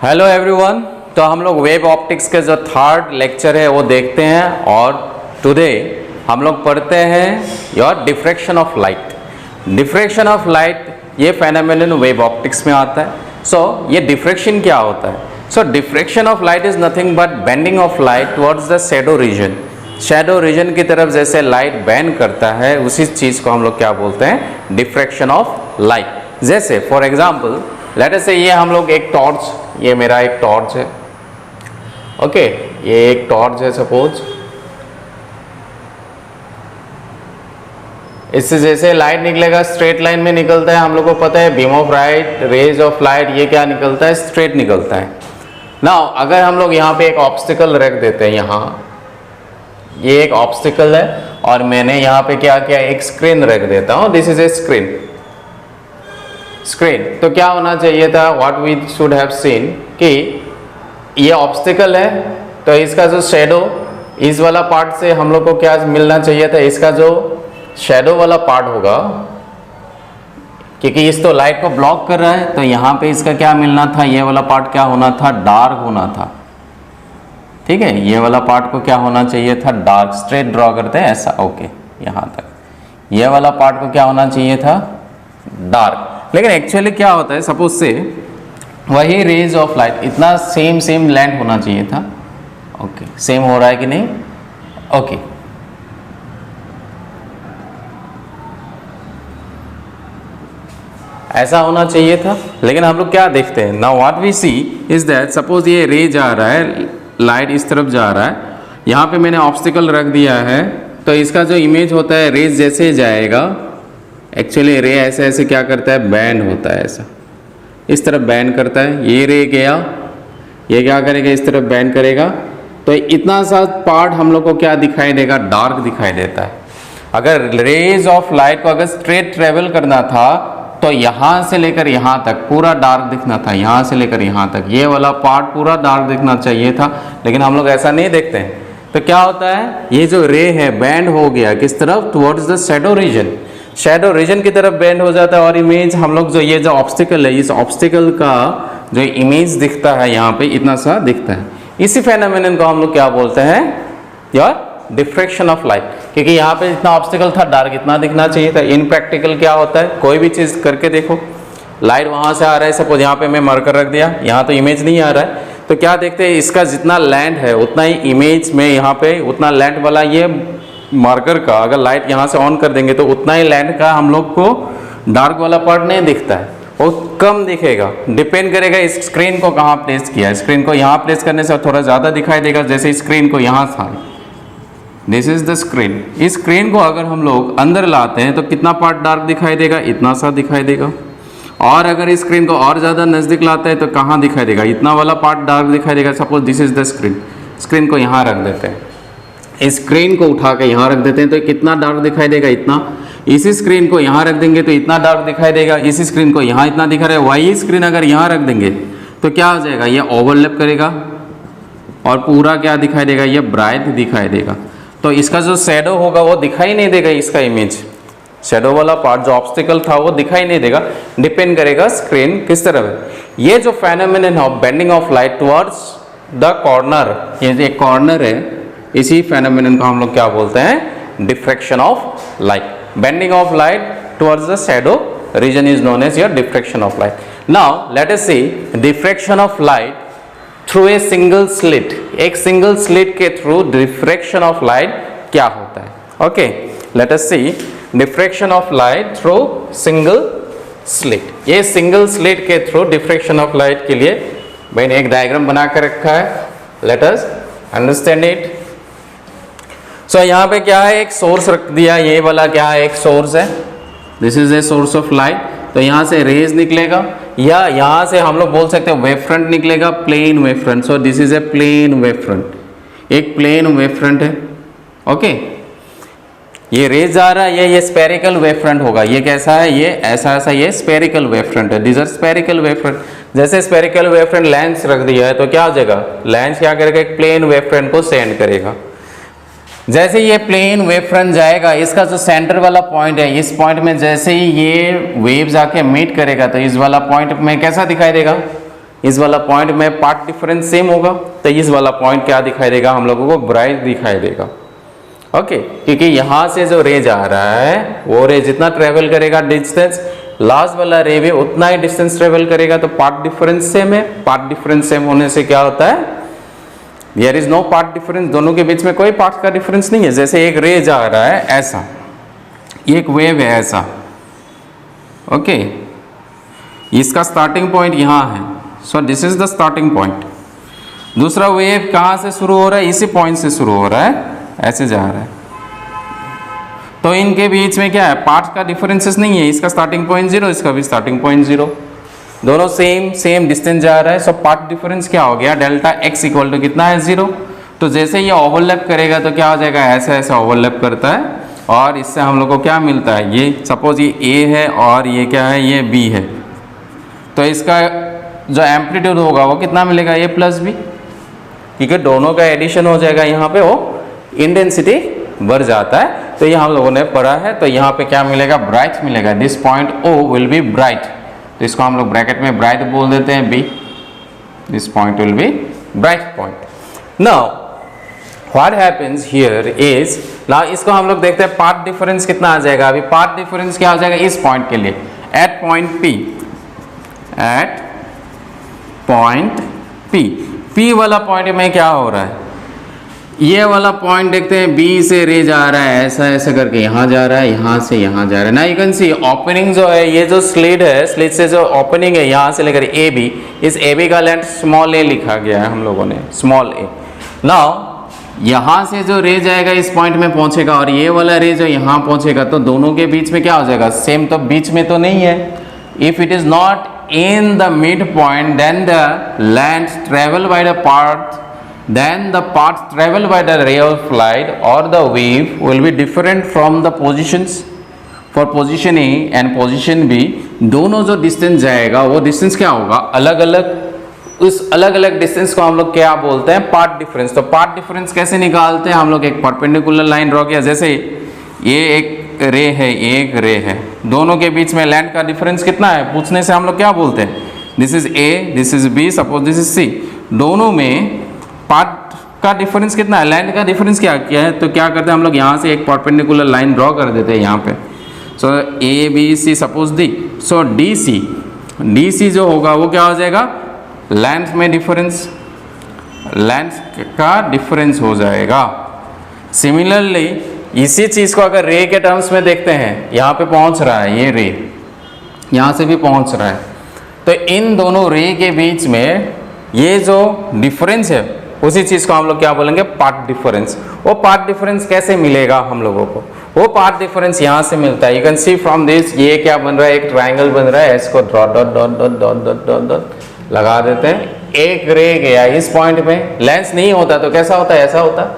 Hello everyone. तो हम लोग वेब ऑप्टिक्स के जो थर्ड लेक्चर है वो देखते हैं और टुडे हम लोग पढ़ते हैं your diffraction of light. Diffraction of light ये फेनोमेनन वेब ऑप्टिक्स में आता है। सो ये डिफ्रैक्शन क्या होता है? So diffraction of light is nothing but bending of light towards the shadow region. Shadow region की तरफ जैसे लाइट बेंड करता है उसी चीज को हम लोग क्या बोलते हैं? Diffraction of light. जैसे फॉर एग्जाम्पल लेट अस से ये हम लोग एक टॉर्च, ये मेरा एक टॉर्च है, ओके ये एक टॉर्च है सपोज। इससे जैसे लाइट निकलेगा स्ट्रेट लाइन में निकलता है, हम लोग को पता है beam of light, rays of light, ये क्या निकलता है? स्ट्रेट निकलता है। नाउ अगर हम लोग यहाँ पे एक ऑब्स्टिकल रख देते हैं, यहाँ ये एक ऑब्स्टिकल है और मैंने यहाँ पे क्या किया, एक स्क्रीन रख देता हूँ। This is a screen. तो क्या होना चाहिए था? What we should have seen कि ये ऑब्स्टिकल है तो इसका जो शेडो इस वाला पार्ट से हम लोग को क्या मिलना चाहिए था? इसका जो शेडो वाला पार्ट होगा, क्योंकि इस तो लाइट को ब्लॉक कर रहा है तो यहाँ पे इसका क्या मिलना था? ये वाला पार्ट क्या होना था? डार्क होना था। ठीक है, ये वाला पार्ट को क्या होना चाहिए था? डार्क। स्ट्रेट ड्रॉ करते हैं ऐसा, ओके यहाँ तक। ये वाला पार्ट को क्या होना चाहिए था? डार्क। लेकिन एक्चुअली क्या होता है, सपोज से वही रेज ऑफ लाइट इतना सेम लेंथ होना चाहिए था। ओके सेम हो रहा है कि नहीं? ओके ऐसा होना चाहिए था। लेकिन हम लोग क्या देखते हैं? Now what we see is that suppose ये रे जा रहा है, लाइट इस तरफ जा रहा है, यहाँ पे मैंने ऑब्स्टिकल रख दिया है तो इसका जो इमेज होता है रेज जैसे जाएगा, एक्चुअली रे ऐसे ऐसे क्या करता है? बैंड होता है, ऐसा इस तरफ बैंड करता है। ये रे गया, ये क्या करेगा? इस तरफ बैंड करेगा तो इतना सा पार्ट हम लोग को क्या दिखाई देगा? डार्क दिखाई देता है। अगर रेज ऑफ लाइट को अगर स्ट्रेट ट्रेवल करना था तो यहाँ से लेकर यहाँ तक पूरा डार्क दिखना था, यहाँ से लेकर यहाँ तक ये वाला पार्ट पूरा डार्क दिखना चाहिए था। लेकिन हम लोग ऐसा नहीं देखते हैं तो क्या होता है? ये जो रे है बैंड हो गया किस तरफ? Towards the shadow region. Shadow region की तरफ बेंड हो जाता है और इमेज हम लोग जो ये जो ऑब्स्टिकल है, इस ऑब्स्टिकल का जो इमेज दिखता है यहाँ पे इतना सा दिखता है। इसी फेनोमेनन को हम लोग क्या बोलते हैं? यार डिफ्रैक्शन ऑफ लाइट। क्योंकि यहाँ पे इतना ऑब्स्टिकल था, डार्क इतना दिखना चाहिए था। इन प्रैक्टिकल क्या होता है, कोई भी चीज़ करके देखो, लाइट वहाँ से आ रहा है, सपोज यहाँ पे मैं मार्कर रख दिया, यहाँ तो इमेज नहीं आ रहा है तो क्या देखते हैं? इसका जितना लेंथ है उतना ही इमेज में यहाँ पे उतना लेंथ वाला ये मार्कर का अगर लाइट यहाँ से ऑन कर देंगे तो उतना ही लेंथ का हम लोग को डार्क वाला पार्ट नहीं दिखता है, वो कम दिखेगा। डिपेंड करेगा इस स्क्रीन को कहाँ प्लेस किया है। स्क्रीन को यहाँ प्लेस करने से थोड़ा ज़्यादा दिखाई देगा, जैसे स्क्रीन को यहाँ था, दिस इज द स्क्रीन। इस स्क्रीन को अगर हम लोग अंदर लाते हैं तो कितना पार्ट डार्क दिखाई देगा? इतना सा दिखाई देगा। और अगर इस स्क्रीन को और ज़्यादा नज़दीक लाते हैं तो कहाँ दिखाई देगा? इतना वाला पार्ट डार्क दिखाई देगा। Suppose this is the screen. Screen को यहाँ रख देते हैं, इस स्क्रीन को उठा के यहाँ रख देते हैं तो कितना डार्क दिखाई देगा? इतना। इसी स्क्रीन को यहाँ रख देंगे तो इतना डार्क दिखाई देगा। इसी स्क्रीन को यहाँ इतना दिखा रहा है, वही स्क्रीन अगर यहाँ रख देंगे तो क्या हो जाएगा? ये ओवरलैप करेगा और पूरा क्या दिखाई देगा? ये ब्राइट दिखाई देगा। तो इसका जो शैडो होगा वो दिखाई नहीं देगा, इसका इमेज शैडो वाला पार्ट जो ऑब्स्टिकल था वो दिखाई नहीं देगा। डिपेंड करेगा स्क्रीन किस तरफ है। ये जो फेनोमेनन है bending of light towards the corner, ये जो एक कॉर्नर है, इसी फेनोमेनन को हम लोग क्या बोलते हैं? Diffraction of light. Bending of light towards the shadow region is known as your diffraction of light. Now let us see diffraction of light through a single slit. एक सिंगल स्लिट के through diffraction of light क्या होता है? Okay let us see diffraction of light through single slit. ये single slit के through diffraction of light के लिए मैंने एक डायग्राम बना कर रखा है। Late us understand it. So यहाँ पे क्या है? एक सोर्स रख दिया, ये वाला क्या है? एक सोर्स है। This is a source of light. तो यहाँ से रेज निकलेगा या यहाँ से हम लोग बोल सकते हैं वेव फ्रंट निकलेगा, plane wave front. So this is a plane wave front, एक प्लेन वेव फ्रंट है। ओके ये रेज आ रहा है, ये स्पेरिकल वेव फ्रंट होगा। ये कैसा है? ये ऐसा ऐसा, ये स्पेरिकल वेव फ्रंट है। This are spherical wave front. जैसे स्पेरिकल वेव फ्रंट लेंस रख दिया है तो क्या हो जाएगा? लेंस क्या करेगा? एक प्लेन वेव फ्रंट को सेंड करेगा। जैसे ये प्लेन वेव फ्रंट जाएगा, इसका जो सेंटर वाला पॉइंट है, इस पॉइंट में जैसे ही ये वेव जाके मीट करेगा तो इस वाला पॉइंट में कैसा दिखाई देगा? इस वाला पॉइंट में पाथ डिफरेंस सेम होगा, तो इस वाला पॉइंट क्या दिखाई देगा हम लोगों को, ब्राइट दिखाई देगा। ओके, क्योंकि यहाँ से जो रे जा रहा है वो रे जितना ट्रेवल करेगा डिस्टेंस, लास्ट वाला रे भी उतना ही डिस्टेंस ट्रेवल करेगा, तो पाथ डिफरेंस सेम है। पाथ डिफरेंस सेम होने से क्या होता है, there is no path difference, दोनों के बीच में कोई पाथ का डिफरेंस नहीं है। जैसे एक रे जा रहा है ऐसा, एक वेव है ऐसा, ओके, इसका स्टार्टिंग पॉइंट यहाँ है, सो this is the starting point. दूसरा वेव कहाँ से शुरू हो रहा है, इसी पॉइंट से शुरू हो रहा है, ऐसे जा रहा है, तो इनके बीच में क्या है, पाथ का डिफरेंसेस नहीं है। इसका स्टार्टिंग पॉइंट 0, इसका भी स्टार्टिंग पॉइंट 0, दोनों सेम डिस्टेंस जा रहा है, सो पाथ डिफरेंस क्या हो गया, डेल्टा एक्स इक्वल टू कितना है, 0। तो जैसे ये ओवरलैप करेगा तो क्या हो जाएगा, ऐसा ऐसा ओवरलैप करता है, और इससे हम लोग को क्या मिलता है, ये सपोज ये ए है और ये क्या है, ये बी है, तो इसका जो एम्पलीट्यूड होगा वो कितना मिलेगा, ए प्लस बी, क्योंकि दोनों का एडिशन हो जाएगा, यहाँ पे वो इंटेंसिटी बढ़ जाता है। तो ये हम लोगों ने पढ़ा है, तो यहाँ पे क्या मिलेगा, ब्राइट मिलेगा, this point O will be bright, तो इसको हम लोग ब्रैकेट में ब्राइट बोल देते हैं, B, this point will be bright point. Now what happens here is, now इसको हम लोग देखते हैं पाथ डिफरेंस कितना आ जाएगा। अभी पाथ डिफरेंस क्या हो जाएगा इस पॉइंट के लिए, at point P, at point P, P वाला पॉइंट में क्या हो रहा है, ये वाला पॉइंट देखते हैं, बी से रे जा रहा है ऐसा ऐसा करके, यहाँ जा रहा है, यहाँ से यहाँ जा रहा है ना, यू कैन सी ओपनिंग जो है, ये जो स्लिट है, स्लिट से जो ओपनिंग है यहाँ से लेकर ए बी, इस ए बी का लेंथ स्मॉल ए लिखा गया है हम लोगों ने, स्मॉल ए। नाउ यहाँ से जो रे जाएगा इस पॉइंट में पहुंचेगा, और ये वाला रे जो यहाँ पहुंचेगा, तो दोनों के बीच में क्या हो जाएगा, सेम, तो बीच में तो नहीं है। If it is not in the midpoint, then the length travel by the path, then the path travel by the ray of light or the wave will be different from the positions for position A and position B। दोनों जो distance जाएगा वो distance क्या होगा, अलग अलग, उस अलग अलग डिस्टेंस को हम लोग क्या बोलते हैं, पाथ डिफरेंस। तो पाथ डिफरेंस कैसे निकालते हैं हम लोग, एक परपेंडिकुलर लाइन ड्रॉ किया, जैसे ये एक रे है, एक रे है, दोनों के बीच में लेंथ का डिफरेंस कितना है पूछने से हम लोग क्या बोलते हैं, this is A, this is B, suppose this is C, दोनों में पाथ का डिफरेंस कितना है, लेंथ का डिफरेंस क्या है, तो क्या करते हैं हम लोग यहाँ से एक परपेंडिकुलर लाइन ड्रॉ कर देते हैं यहाँ पे, so A B C, suppose D, so D C जो होगा वो क्या हो जाएगा, लेंथ में डिफरेंस, लेंथ का डिफरेंस हो जाएगा। सिमिलरली इसी चीज को अगर रे के टर्म्स में देखते हैं, यहाँ पे पहुंच रहा है ये रे, यहाँ से भी पहुंच रहा है, तो इन दोनों रे के बीच में ये जो डिफरेंस है उसी चीज को हम लोग क्या बोलेंगे, पाथ डिफरेंस। वो पाथ डिफरेंस कैसे मिलेगा हम लोगों को, वो पाथ डिफरेंस यहाँ से मिलता है, you can C from this, ये क्या बन रहा है, एक ट्राइंगल बन रहा है, इसको dot dot dot dot dot dot dot dot लगा देते हैं, एक रे गया इस पॉइंट में, लेंस नहीं होता तो कैसा होता है, ऐसा होता,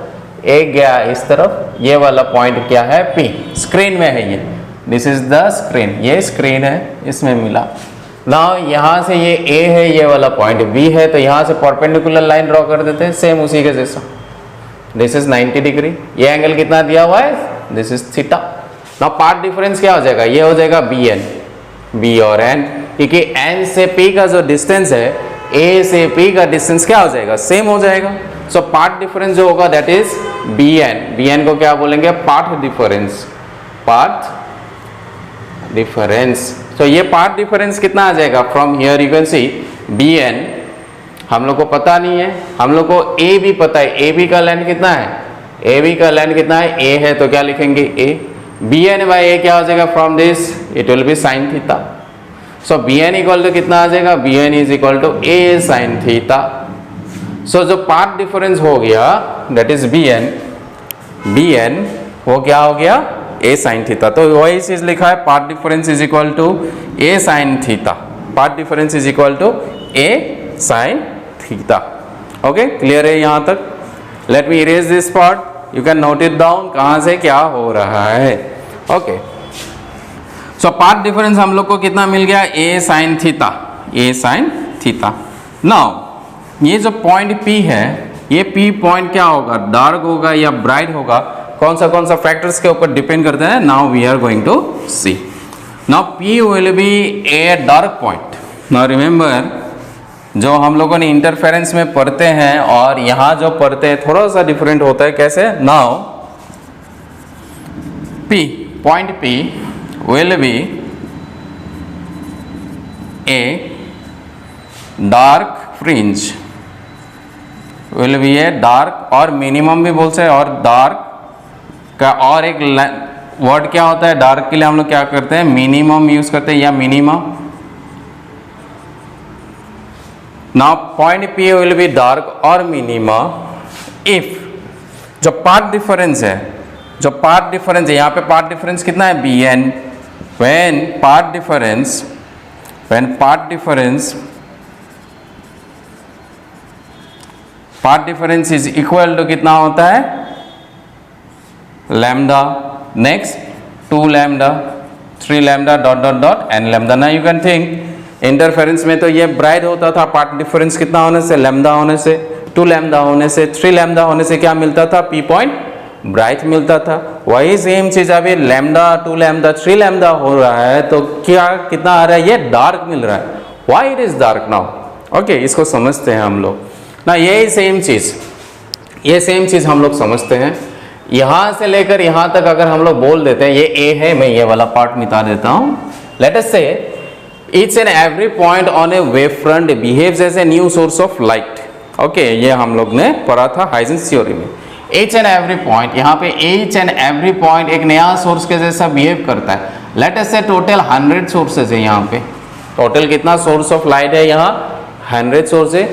एक गया इस तरफ, ये वाला पॉइंट क्या है, P, स्क्रीन में है ये, दिस इज द स्क्रीन, ये स्क्रीन है, इसमें मिला। नाउ यहाँ से ये A है, ये वाला पॉइंट B है, तो यहाँ से परपेंडिकुलर लाइन ड्रॉ कर देते हैं, सेम उसी के जैसा, दिस इज 90 डिग्री, ये एंगल कितना दिया हुआ है, this is theta. Now path difference क्या हो जाएगा, ये हो जाएगा B और N, क्योंकि N से P का जो डिस्टेंस है, A से P का डिस्टेंस क्या हो जाएगा, सेम हो जाएगा। सो पाथ डिफरेंस जो होगा दैट इज BN को क्या बोलेंगे, पाथ डिफरेंस, पाथ डिफरेंस। सो ये पाथ डिफरेंस कितना आ जाएगा, from here you can C BN हम लोग को पता नहीं है, हम लोग को AB पता है, AB का लेंथ कितना है, AB का लेंथ कितना है, A है, तो क्या लिखेंगे A, BN बाई A क्या हो जाएगा, from this it will be sine theta. So BN equal to कितना आ जाएगा, BN is equal to A sine theta. So जो पाथ डिफरेंस हो गया दैट इज BN वो क्या हो गया, A साइन थीटा। तो वही चीज लिखा है, path difference is equal to A sine theta, path difference is equal to A sine theta. Okay, clear है यहाँ तक? Let me erase this part, you can note it down, कहाँ से क्या हो रहा है। ओके, सो पाथ डिफरेंस हम लोग को कितना मिल गया, A sine theta, A sine theta. Now ये जो पॉइंट P है, ये P पॉइंट क्या होगा, डार्क होगा या ब्राइट होगा, कौन सा फैक्टर्स के ऊपर डिपेंड करता है, now we are going to see. Now P will be a dark point. Now remember जो हम लोगों ने इंटरफेरेंस में पढ़ते हैं और यहाँ जो पढ़ते हैं थोड़ा सा डिफरेंट होता है। कैसे? Now P, point P will be a dark fringe, will be a dark, और मिनिमम भी बोल सकते हैं, और डार्क का और एक वर्ड क्या होता है डार्क के लिए? हम लोग क्या करते हैं? मिनिमम यूज करते हैं, या minima. Now point P will be dark और मिनिमा इफ, जो पार्ट डिफरेंस है, जो पार्ट डिफरेंस है, यहाँ पे पार्ट डिफरेंस कितना है? Bn। when part difference is equal to कितना होता है? Lambda. Next 2 lambda, 3 lambda, dot dot dot n lambda. ना यू कैन थिंक इंटरफेरेंस में तो ये ब्राइट होता था, पार्ट डिफरेंस कितना होने से? लैम्डा होने से, 2 लैम्डा होने से, 3 लैम्डा होने से क्या मिलता था? P पॉइंट ब्राइट मिलता था। वही सेम चीज अभी लैम्डा, 2 लैम्डा, 3 लैम्डा हो रहा है तो क्या कितना आ रहा है? ये डार्क मिल रहा है। Why it is dark now? Okay, इसको समझते हैं हम लोग ना। यही सेम चीज, ये सेम चीज हम लोग समझते हैं। यहां से लेकर यहां तक अगर हम लोग बोल देते हैं ये ए है, मैं ये वाला पार्ट मिटा देता हूं। Let us say each and every point on a wave front behaves as a new source of light. Okay, ये हम लोग ने पढ़ा था हाइजेंस थ्योरी में। ईच एंड एवरी पॉइंट, यहाँ पे ईच एंड एवरी पॉइंट एक नया सोर्स के जैसा बिहेव करता है। लेट अस से टोटल 100 सोर्सेज है यहाँ पे। टोटल कितना सोर्स ऑफ लाइट है? यहाँ 100 सोर्स है।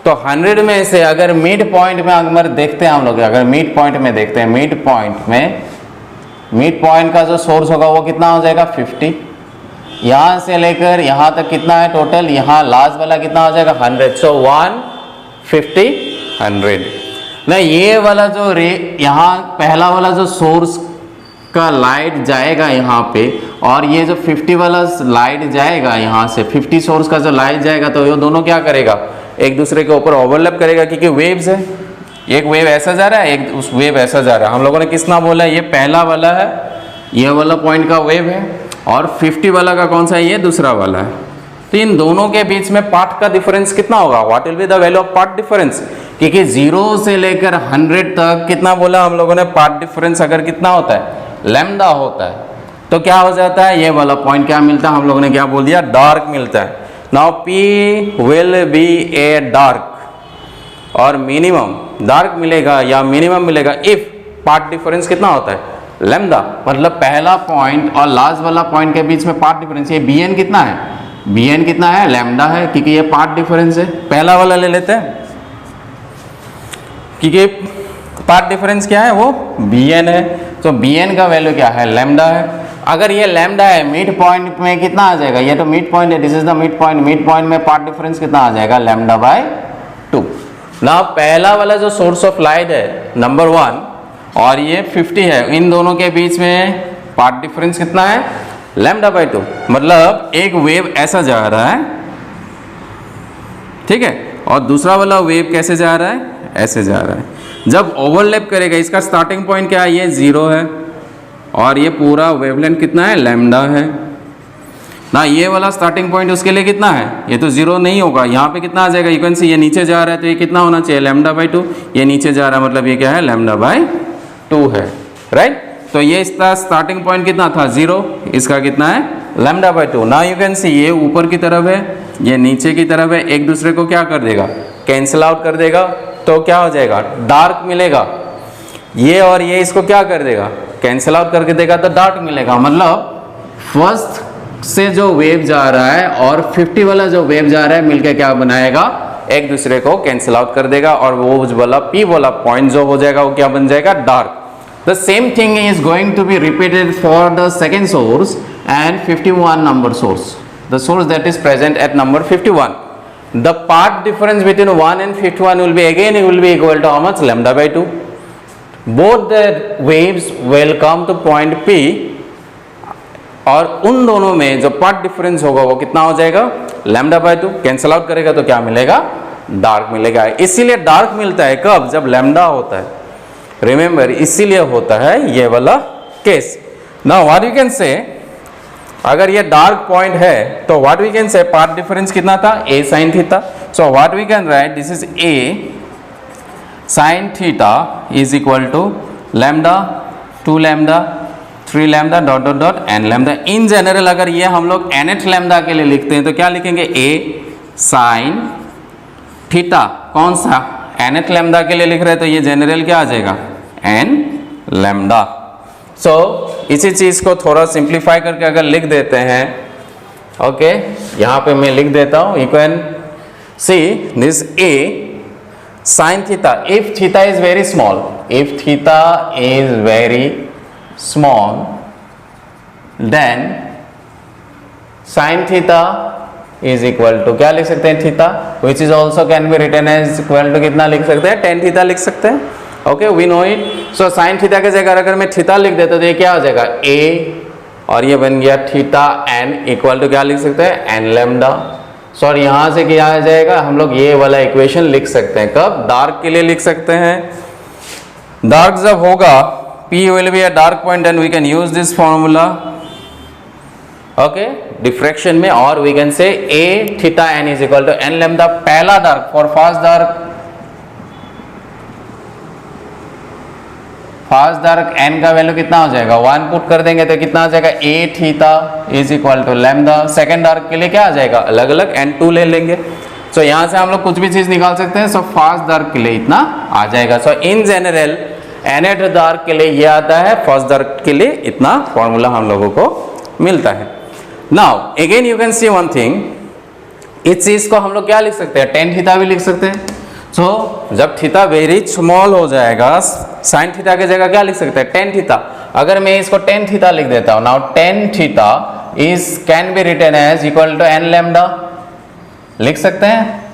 तो 100 में से अगर मिड पॉइंट में अगर देखते हैं हम लोग, अगर मिड पॉइंट में देखते हैं, मिड पॉइंट में, मिड पॉइंट का जो सोर्स होगा वो कितना हो जाएगा? 50। यहाँ से लेकर यहाँ तक कितना है टोटल? यहाँ लास्ट वाला कितना हो जाएगा? 100। सो 150 100 ना। ये वाला जो यहाँ पहला वाला जो सोर्स का लाइट जाएगा यहाँ पे, और ये जो 50 वाला लाइट जाएगा यहाँ से, 50 सोर्स का जो लाइट जाएगा, तो ये दोनों क्या करेगा? एक दूसरे के ऊपर ओवरलैप करेगा, क्योंकि वेव्स है। एक वेव ऐसा जा रहा है, एक उस वेव ऐसा जा रहा है। हम लोगों ने किसना बोला? ये पहला वाला है, ये वाला पॉइंट का वेव है, और 50 वाला का कौन सा है? ये दूसरा वाला है। तो इन दोनों के बीच में पार्ट का डिफरेंस कितना होगा? What will be the value of path difference? क्योंकि 0 से लेकर 100 तक कितना बोला हम लोगों ने? पार्ट डिफरेंस अगर कितना होता है? लैम्डा होता है। तो क्या हो जाता है? ये वाला पॉइंट क्या मिलता है? हम लोगों ने क्या बोल दिया? डार्क मिलता है। Now P will be a dark, और मिनिमम डार्क मिलेगा या मिनिमम मिलेगा इफ पार्ट डिफरेंस कितना होता है? लैम्डा। मतलब पहला पॉइंट और लास्ट वाला पॉइंट के बीच में पार्ट डिफरेंस, ये Bn कितना है? Bn कितना है? लैम्डा है, क्योंकि ये पार्ट डिफरेंस है। पहला वाला ले लेते हैं, क्योंकि पार्ट डिफरेंस क्या है? वो Bn है। तो Bn का वैल्यू क्या है? लैम्डा है। अगर ये लैम्डा है, मिड पॉइंट में कितना आ जाएगा? ये तो मिड पॉइंट है, this is the mid point. Mid point में पार्ट डिफरेंस कितना आ जाएगा? Lambda by 2। ना पहला वाला जो सोर्स ऑफ लाइट है नंबर 1, और ये 50 है, इन दोनों के बीच में पार्ट डिफरेंस कितना है? Lambda by 2। मतलब एक वेव ऐसा जा रहा है, ठीक है, और दूसरा वाला वेव कैसे जा रहा है? ऐसे जा रहा है। जब ओवरलैप करेगा, इसका स्टार्टिंग पॉइंट क्या है? ये 0 है, और ये पूरा वेवलेंथ कितना है? लैम्डा है ना। ये वाला स्टार्टिंग पॉइंट उसके लिए कितना है? ये तो 0 नहीं होगा। यहाँ पे कितना आ जाएगा? यू कैन सी ये नीचे जा रहा है, तो ये कितना होना चाहिए? Lambda by 2। ये नीचे जा रहा है, मतलब ये क्या है? लैम्डा बाय 2 है, राइट। तो ये इसका स्टार्टिंग पॉइंट कितना था? 0। इसका कितना है? Lambda by 2। ना यू कैन सी ये ऊपर की तरफ है, ये नीचे की तरफ है, एक दूसरे को क्या कर देगा? कैंसिल आउट कर देगा। तो क्या हो जाएगा? डार्क मिलेगा। ये और ये इसको क्या कर देगा? कैंसिल आउट करके देगा, तो डार्क मिलेगा। मतलब फर्स्ट से जो वेव जा रहा है और 50 वाला जो वेव जा रहा है मिलके क्या बनाएगा? एक दूसरे को कैंसिल आउट कर देगा, और वो वाला P वाला पॉइंट जो हो जाएगा वो क्या बन जाएगा? Dark. The same thing is going to be repeated for the second source and 51 number source, the source that is present at number 51. The part difference between 1 and 51 will be again equal to how much? Lambda by 2. Both the waves will come to point P, और उन दोनों में जो path difference होगा वो कितना हो जाएगा? Lambda by 2। कैंसिल आउट करेगा तो क्या मिलेगा? डार्क मिलेगा। इसीलिए डार्क मिलता है कब? जब लैम्डा होता है। रिमेंबर, इसीलिए होता है ये वाला case. Now what you can say, अगर ये डार्क पॉइंट है तो what we can say part difference कितना था? A sin theta. So what we can write, this is A sin theta is equal to lambda 2 lambda 3 lambda dot dot dot n lambda। In general अगर ये हम लोग nth lambda के लिए लिखते हैं तो क्या लिखेंगे, A sin थीटा, कौन सा nth lambda के लिए लिख रहे हैं तो ये जनरल क्या आ जाएगा, n lambda। सो इसी चीज को थोड़ा सिंप्लीफाई करके अगर लिख देते हैं, ओके यहाँ पे मैं लिख देता हूँ, you can see this A sin theta, if theta is very small, if theta is very small, then sin theta is equal to क्या लिख सकते हैं, theta, which is also can be written as equal to कितना लिख सकते हैं, tan theta लिख सकते हैं। Okay we know it. So sin theta के जगह अगर मैं थीटा लिख देता तो ये क्या हो जाएगा, a, और ये बन गया थीटा n इक्वल टू क्या लिख सकते हैं, n लैम्डा। सॉरी यहाँ से क्या आ जाएगा, हम लोग ये वाला इक्वेशन लिख सकते हैं, कब, डार्क के लिए लिख सकते हैं। डार्क जब होगा P will be a dark point and we can use this formula, okay, diffraction में, और we can say a theta n is equal to n lambda। पहला dark, for fast dark n का value कितना हो जाएगा, 1 put कर देंगे तो कितना आ जाएगा, a theta is equal to lambda. Second dark के लिए क्या आ जाएगा, अलग अलग n2 ले लेंगे। सो यहाँ से हम लोग कुछ भी चीज निकाल सकते हैं। सो फास्ट डार्क के लिए इतना आ जाएगा। सो इन जनरल nth डार्क के लिए ये आता है, फर्स्ट डार्क के लिए इतना फॉर्मूला हम लोगों को मिलता है। Now again you can C one thing, इस चीज को हम लोग क्या लिख सकते हैं, टेन थीटा भी लिख सकते हैं। सो जब थीटा वेरी स्मॉल हो जाएगा, साइन थीटा की जगह क्या लिख सकते हैं, टेन थीटा। अगर मैं इसको टेन थीटा लिख देता हूं, now tan theta is can be written as equal to n lambda, लिख सकते हैं।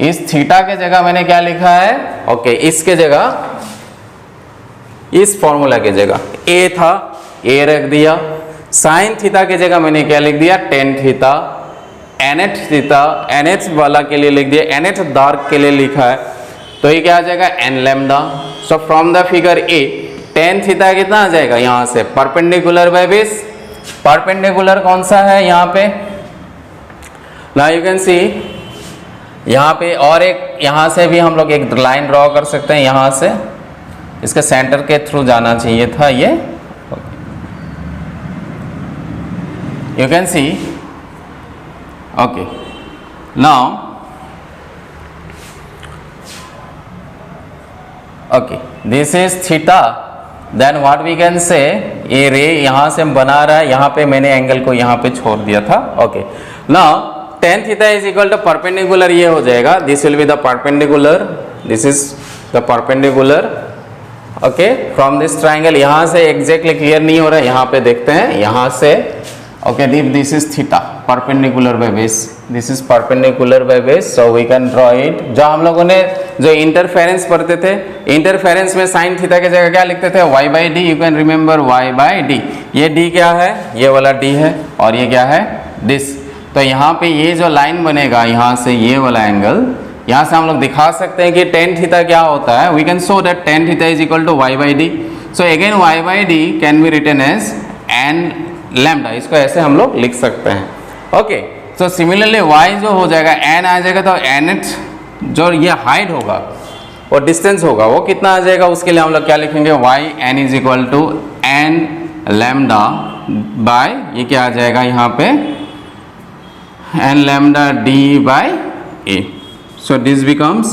इस थीटा के जगह मैंने क्या लिखा है, ओके इसके जगह, इस फॉर्मूला के जगह a था, a रख दिया। साइन थीटा के जगह मैंने क्या लिख दिया, tan theta. nth theta, nth वाला के लिए लिख दिया, nth डार्क के लिए लिखा है तो ये क्या आ जाएगा, n lambda. So from the figure A tan theta कितना आ जाएगा, यहां से परपेंडिकुलर बाय बेस। परपेंडिकुलर कौन सा है यहाँ पे, नाउ यू कैन सी यहाँ पे, और एक यहाँ से भी हम लोग एक लाइन ड्रॉ कर सकते हैं, यहाँ से इसके सेंटर के थ्रू जाना चाहिए था ये। You can see, okay now okay this is theta, then what we can say, ये रे यहाँ से बना रहा है, यहाँ पे मैंने एंगल को यहाँ पे छोड़ दिया था। Okay now tan theta is equal to perpendicular, ये हो जाएगा, this will be the perpendicular, this is the perpendicular, okay from this triangle। यहाँ से exactly clear नहीं हो रहा है, यहाँ पे देखते हैं, यहाँ से okay this is theta perpendicular by base, this is perpendicular by base, so we can draw it। जो हम लोगों ने जो इंटरफेरेंस पढ़ते थे, इंटरफेरेंस में साइन थीटा की जगह क्या लिखते थे, y by d, you can remember y by d। ये d क्या है, ये वाला d है, और ये क्या है, this। तो यहाँ पे ये जो लाइन बनेगा, यहाँ से ये वाला एंगल, यहाँ से हम लोग दिखा सकते हैं कि टेन थीटा क्या होता है। We can show that tan theta is equal to y by D. So again y by D can be written as n lambda, इसको ऐसे हम लोग लिख सकते हैं। ओके सो सिमिलरली y जो हो जाएगा, n आ जाएगा, तो nth जो ये हाइट होगा और डिस्टेंस होगा वो कितना आ जाएगा, उसके लिए हम लोग क्या लिखेंगे, y n is equal to n lambda by, ये क्या आ जाएगा यहाँ पे, n lambda d by a। so this becomes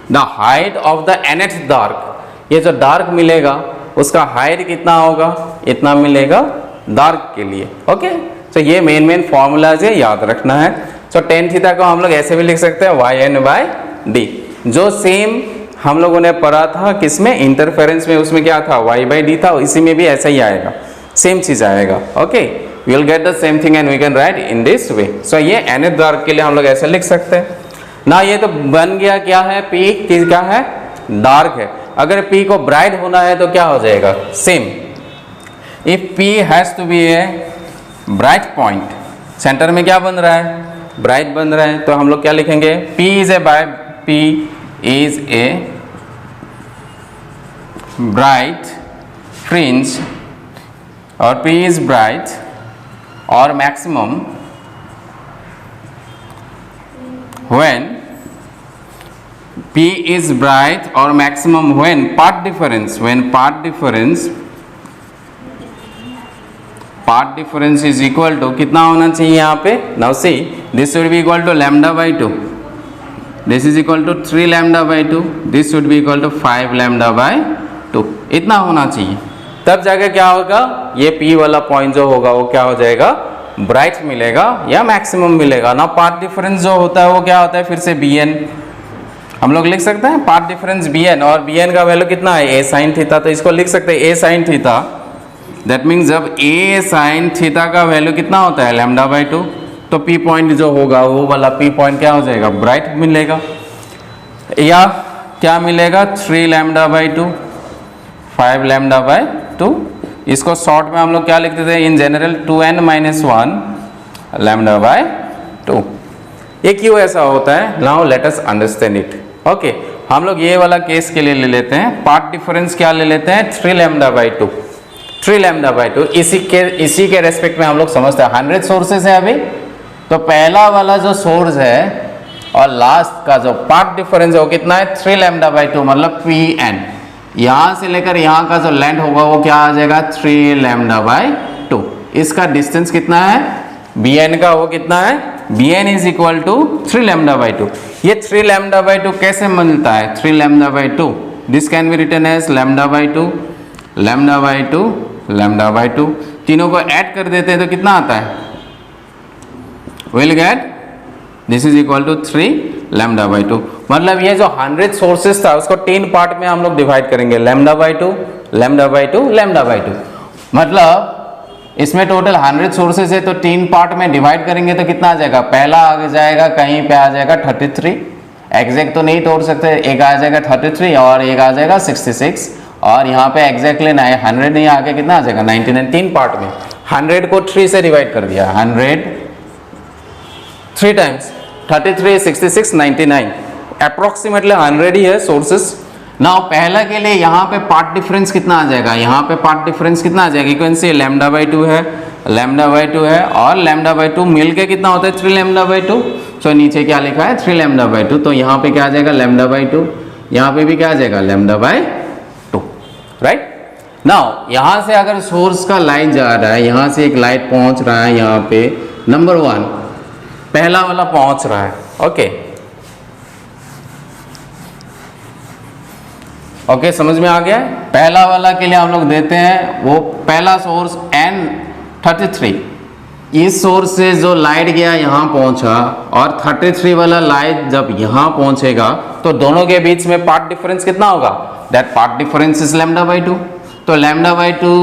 the height of the nth dark। ये जो डार्क मिलेगा उसका हाइट कितना होगा, इतना मिलेगा डार्क के लिए। ओके सो ये मेन फॉर्मूलाज है, याद रखना है। सो टेन थीटा को हम लोग ऐसे भी लिख सकते हैं, वाई एन बाय डी, जो सेम हम लोगों ने पढ़ा था किसमें, इंटरफेरेंस में, उसमें क्या था, वाई बाई डी था, इसी में भी ऐसा ही आएगा, सेम चीज आएगा। Okay we will get the same thing and we can write in this way। so ये nth डार्क के लिए हम लोग ऐसे लिख सकते हैं ना। ये तो बन गया क्या है, P क्या है, डार्क है। अगर P को ब्राइट होना है तो क्या हो जाएगा, same, if P has to be a bright point, centre में क्या बन रहा है, ब्राइट बन रहा है, तो हम लोग क्या लिखेंगे, P is a bright fringe, और P is bright और maximum when P is bright or maximum when path difference is equal to कितना होना चाहिए यहाँ पे? Now see, this should be equal to lambda by 2. This is equal to 3 lambda by 2. This should be equal to 5 lambda by 2. इतना होना चाहिए, तब जाके क्या होगा, ये P वाला पॉइंट जो होगा वो क्या हो जाएगा, ब्राइट मिलेगा या मैक्सिमम मिलेगा ना। पाथ डिफरेंस जो होता है वो क्या होता है, फिर से Bn हम लोग लिख सकते हैं, पाथ डिफरेंस Bn, और Bn का वैल्यू कितना है, a sin थीटा, तो इसको लिख सकते हैं a sin theta. That means जब a sin थीटा का वैल्यू कितना होता है, लैम्डा बाई 2, तो P पॉइंट जो होगा वो वाला P पॉइंट क्या हो जाएगा, ब्राइट मिलेगा, या क्या मिलेगा, 3 लैम्डा बाई 2, 5 लैम्डा बाई 2। इसको शॉर्ट में हम लोग क्या लिखते थे, in general 2n - 1 lambda by 2। ये क्यों ऐसा होता है, now let us understand it. Okay, हम लोग ये वाला केस के लिए ले लेते हैं, पाथ डिफरेंस क्या ले लेते हैं, 3 लैम्डा बाई 2, 3 लैम्डा बाई 2। इसी के रेस्पेक्ट में हम लोग समझते हैं 100 सोर्सेस है अभी, तो पहला वाला जो सोर्स है और लास्ट का जो पाथ डिफरेंस है वो कितना है, 3 लैम्डा बाई 2, मतलब Pn। यहाँ से लेकर यहाँ का जो लेंथ होगा वो क्या आ जाएगा, 3 लैम्डा बाई 2। इसका डिस्टेंस कितना है, Bn का वो कितना है, Bn is equal to 3 lambda by 2। ये 3 लैम्डा बाई 2 कैसे मिलता है, 3 lambda by 2, this can be written as lambda by 2, lambda by 2, lambda by 2। तीनों को ऐड कर देते हैं तो कितना आता है, will get this is equal to 3 lambda by 2। मतलब ये जो 100 सोर्सेस था उसको 3 पार्ट में हम लोग डिवाइड करेंगे, lambda by 2, lambda by 2, lambda by 2। मतलब इसमें टोटल 100 सोर्सेस है, तो 3 पार्ट में डिवाइड करेंगे तो कितना आ जाएगा, पहला आ जाएगा कहीं पे आ जाएगा 33, एग्जैक्ट तो नहीं तोड़ सकते, एक आ जाएगा 33 और एक आ जाएगा 66, और यहाँ पे एग्जैक्टली 100 नहीं, आगे कितना आ जाएगा 99। 3 पार्ट में 100 को 3 से डिवाइड कर दिया, 100 3 टाइम्स 33, 66, 99, अप्रोक्सीमेटली 100 ही है सोर्सेस। नाउ पहला के लिए यहाँ पे पार्ट डिफरेंस कितना आ जाएगा, यहाँ पे पार्ट डिफरेंस कितना आ जाएगा, इक्वेंसी लैम्डा बाई 2 है, लैम्डा बाई 2 है, और लैम्डा बाई 2 मिलके कितना होता है, 3 लैम्डा बाई 2। सो नीचे क्या लिखा है, 3 लैम्डा बाई 2, तो यहाँ पे क्या आ जाएगा, लैम्डा बाई 2, यहाँ पे भी क्या आ जाएगा, लैम्डा बाई 2, राइट। नाउ यहाँ से अगर सोर्स का लाइट जा रहा है, यहाँ से एक लाइट पहुँच रहा है यहाँ पे, नंबर 1 पहला वाला पहुँच रहा है, ओके ओके, समझ में आ गया। पहला वाला के लिए हम लोग देते हैं वो पहला सोर्स N33, इस सोर्स से जो लाइट गया यहाँ पहुंचा, और 33 वाला लाइट जब यहाँ पहुंचेगा तो दोनों के बीच में पाथ डिफरेंस कितना होगा, that path difference is lambda by 2। तो लैम्डा बाई 2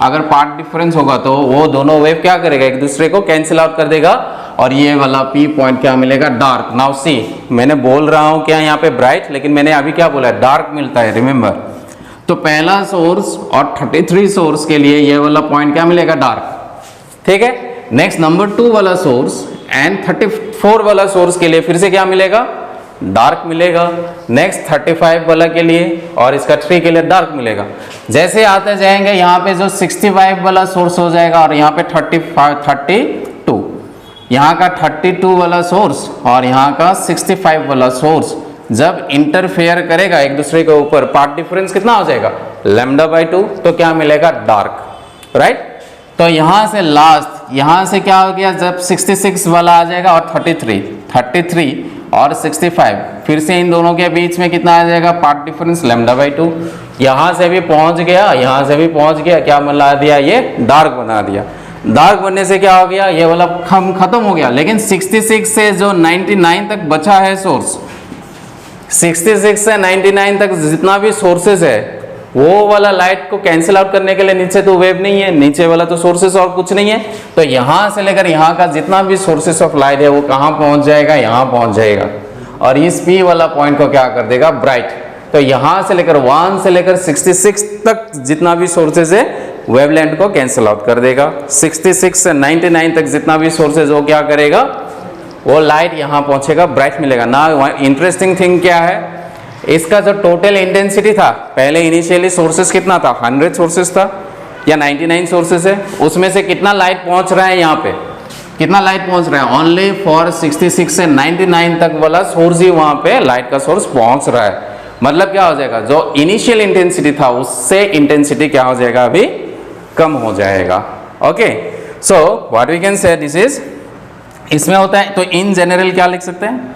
अगर पाथ डिफरेंस होगा तो वो दोनों वेव क्या करेगा, एक दूसरे को कैंसिल आउट कर देगा, और ये वाला P पॉइंट क्या मिलेगा, डार्क। नाउ सी, मैंने बोल रहा हूँ क्या यहाँ पे ब्राइट, लेकिन मैंने अभी क्या बोला है, डार्क मिलता है, रिमेंबर। तो पहला सोर्स और 33 सोर्स के लिए ये वाला पॉइंट क्या मिलेगा, डार्क, ठीक है। नेक्स्ट नंबर 2 वाला सोर्स एंड 34 वाला सोर्स के लिए फिर से क्या मिलेगा, डार्क मिलेगा। नेक्स्ट 35 वाला के लिए और इसका 3 के लिए डार्क मिलेगा। जैसे आते जाएंगे यहाँ पे जो 65 वाला सोर्स हो जाएगा, और यहाँ पे 32, यहाँ का 32 वाला सोर्स और यहाँ का 65 वाला सोर्स जब इंटरफेयर करेगा एक दूसरे के ऊपर, पाथ डिफरेंस कितना हो जाएगा, लैम्डा बाई 2, तो क्या मिलेगा, डार्क, राइट। तो यहाँ से लास्ट, यहाँ से क्या हो गया, जब 66 वाला आ जाएगा और 33 और 65, फिर से इन दोनों के बीच में कितना आ जाएगा, पाथ डिफरेंस लैम्डा बाई 2। यहाँ से भी पहुँच गया, यहाँ से भी पहुँच गया, क्या बना दिया, ये डार्क बना दिया। डार्क बनने से क्या हो गया, ये वाला खत्म हो गया। लेकिन 66 से जो 99 तक बचा है सोर्स, 66 से 99 तक जितना भी सोर्सेज है, वो वाला लाइट को कैंसिल आउट करने के लिए नीचे तो वेव नहीं है, नीचे वाला तो सोर्सेस और कुछ नहीं है, तो यहाँ से लेकर यहाँ का जितना भी सोर्सेस ऑफ लाइट है वो कहाँ पहुँच जाएगा, यहाँ पहुँच जाएगा, और इस P वाला पॉइंट को क्या कर देगा, ब्राइट। तो यहाँ से लेकर 1 से लेकर 66 तक जितना भी सोर्सेज है वेवलेंथ को कैंसिल आउट कर देगा। 66 से 99 तक जितना भी सोर्सेज वो क्या करेगा, वो लाइट यहाँ पहुँचेगा, ब्राइट मिलेगा ना। इंटरेस्टिंग थिंग क्या है, इसका जो टोटल इंटेंसिटी था, पहले इनिशियली सोर्सेस कितना था, 100 सोर्सेस था या 99 सोर्सेस है, उसमें से कितना लाइट पहुँच रहा है यहाँ पे, कितना लाइट पहुंच रहा है, ओनली फॉर 66 से 99 तक वाला सोर्स ही वहां पे लाइट का सोर्स पहुंच रहा है। मतलब क्या हो जाएगा, जो इनिशियल इंटेंसिटी था उससे इंटेंसिटी क्या हो जाएगा, अभी कम हो जाएगा। Okay, so what we can say this is, इसमें होता है तो इन जनरल क्या लिख सकते हैं,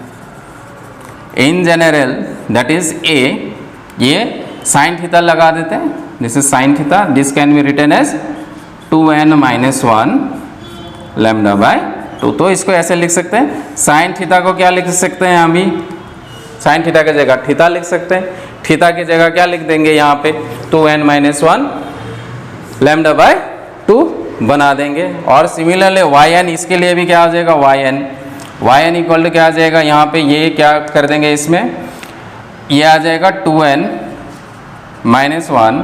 in general that is A, ये साइन थीटा लगा देते हैं, this is sine theta, this can be written as 2n-1 lambda by 2। तो इसको ऐसे लिख सकते हैं, साइन थीटा को क्या लिख सकते हैं, अभी साइन थीटा की जगह थीटा लिख सकते हैं, थीटा की जगह क्या लिख देंगे यहाँ पे 2n-1 लैम्डा बाय 2 बना देंगे। और सिमिलरली yn, इसके लिए भी क्या हो जाएगा, yn इक्वल टू क्या आ जाएगा, यहाँ पे ये क्या कर देंगे, इसमें ये आ जाएगा 2n-1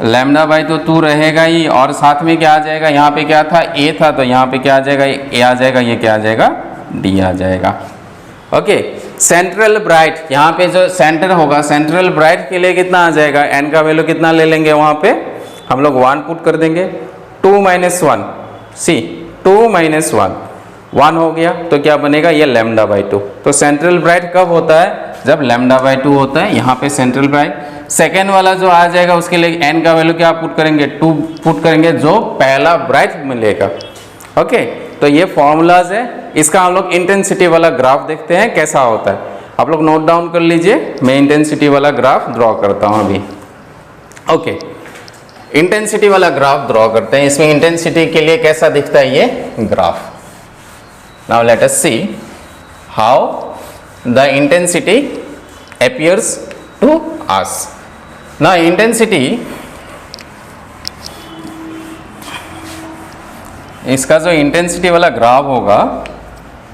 लैम्डा बाई तो 2 रहेगा ही, और साथ में क्या आ जाएगा, यहाँ पे क्या था, a था, तो यहाँ पे क्या आ जाएगा, a आ जाएगा, ये क्या आ जाएगा, d आ जाएगा। ओके, सेंट्रल ब्राइट, यहाँ पे जो सेंटर होगा, सेंट्रल ब्राइट के लिए कितना आ जाएगा, n का वैल्यू कितना ले लेंगे, वहाँ पे हम लोग 1 पुट कर देंगे, 2-1 सी 2-1 1 हो गया, तो क्या बनेगा, ये लैम्डा बाई 2। तो सेंट्रल ब्राइट कब होता है, जब लैम्डा बाई 2 होता है, यहाँ पे सेंट्रल ब्राइट। सेकेंड वाला जो आ जाएगा उसके लिए n का वैल्यू क्या पुट करेंगे, 2 पुट करेंगे, जो पहला ब्राइट मिलेगा। ओके, तो ये फॉर्मूलाज है, इसका हम लोग इंटेंसिटी वाला ग्राफ देखते हैं कैसा होता है। आप लोग नोट डाउन कर लीजिए, मैं इंटेंसिटी वाला ग्राफ ड्रॉ करता हूँ अभी। ओके, इंटेंसिटी वाला ग्राफ ड्रॉ करते हैं, इसमें इंटेंसिटी के लिए कैसा दिखता है ये graph. Now let us see how the intensity appears to us. Now intensity, इसका जो इंटेंसिटी वाला ग्राफ होगा,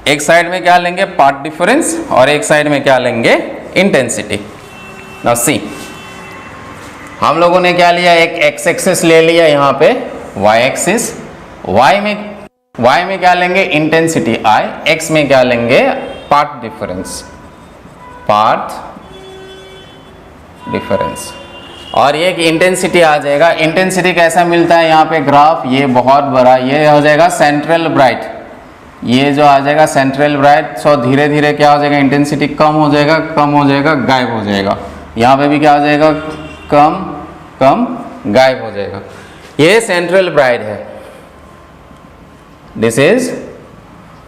एक साइड में क्या लेंगे, पाथ डिफरेंस, और एक साइड में क्या लेंगे, इंटेंसिटी। नाउ सी, हम लोगों ने क्या लिया, एक एक्स एक्सिस ले लिया, यहाँ पे वाई एक्सिस, वाई में क्या लेंगे, इंटेंसिटी I, एक्स में क्या लेंगे, पाथ डिफरेंस, और ये इंटेंसिटी आ जाएगा। इंटेंसिटी कैसा मिलता है, यहाँ पे ग्राफ, ये बहुत बड़ा, ये हो जाएगा सेंट्रल ब्राइट, ये जो आ जाएगा सेंट्रल ब्राइट। सो धीरे धीरे क्या हो जाएगा, इंटेंसिटी कम हो जाएगा, गायब हो जाएगा। यहाँ पे भी क्या हो जाएगा, कम गायब हो जाएगा। ये सेंट्रल ब्राइट है, दिस इज,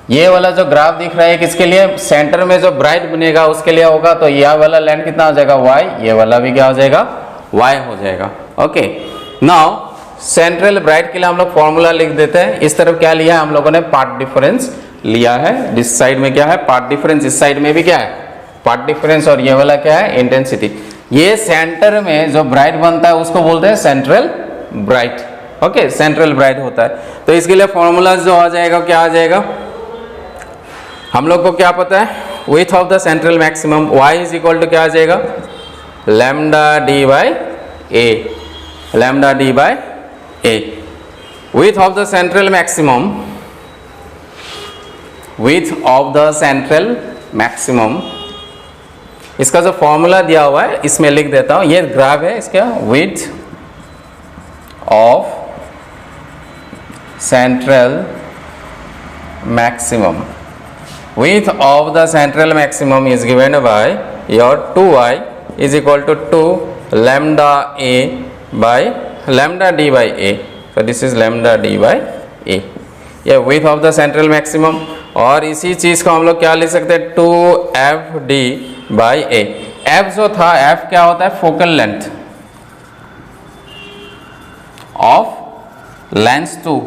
ये वाला जो ग्राफ दिख रहा है किसके लिए, सेंटर में जो ब्राइट बनेगा उसके लिए होगा। तो यह वाला लेंथ कितना हो जाएगा, y, ये वाला भी क्या हो जाएगा, y हो जाएगा। ओके, नाउ सेंट्रल ब्राइट के लिए हम लोग फॉर्मूला लिख देते हैं। इस तरफ क्या लिया है हम लोगों ने, पाथ डिफरेंस लिया है, इस साइड में क्या है, पाथ डिफरेंस, इस साइड में भी क्या है, पाथ डिफरेंस, और ये वाला क्या है, इंटेंसिटी। ये सेंटर में जो ब्राइट बनता है उसको बोलते हैं central bright. Okay, central bright होता है। तो इसके लिए फॉर्मूला जो आ जाएगा, क्या आ जाएगा, हम लोग को क्या पता है, width of the central maximum y is equal to क्या आ जाएगा, lambda D by A, lambda D by A. Width of the central maximum, width of the central maximum, इसका जो फॉर्मूला दिया हुआ है इसमें लिख देता हूँ। ये ग्राफ है इसका, width of central maximum, width of the central maximum is given by your 2y is equal to 2 lambda a by lambda d by a. So this is lambda d by a, ये width of the central maximum। और इसी चीज को हम लोग क्या लिख सकते हैं, 2fd by a। f जो था, f क्या होता है, फोकल लेंथ ऑफ लेंस 2।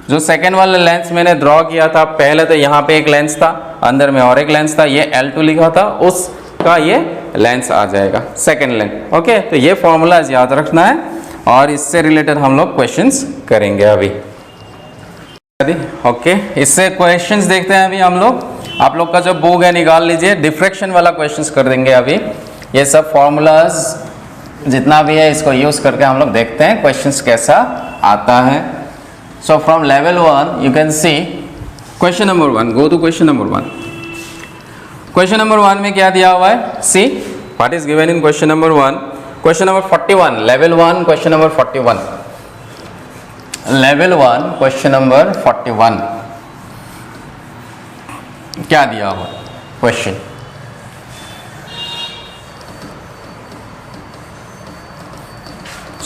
जो सेकेंड वाला लेंस मैंने ड्रॉ किया था, पहले तो यहाँ पे एक लेंस था, अंदर में और एक लेंस था, ये L2 लिखा था, उसका ये लेंस आ जाएगा, सेकेंड लेंस। ओके, तो ये फॉर्मूला याद रखना है, और इससे रिलेटेड हम लोग क्वेश्चंस करेंगे अभी। ओके, इससे क्वेश्चंस देखते हैं अभी हम लोग। आप लोग का जो बुक है निकाल लीजिए, डिफ्रैक्शन वाला क्वेश्चंस कर देंगे अभी। ये सब फॉर्मूलाज जितना भी है इसको यूज करके हम लोग देखते हैं क्वेश्चंस कैसा आता है। So from level 1 you can see question number 1, go to question number 1। question number 1 में क्या दिया हुआ है, see what is given in question number 1, question number 41, level 1 question number 41, level 1 question number 41। क्या दिया हुआ question.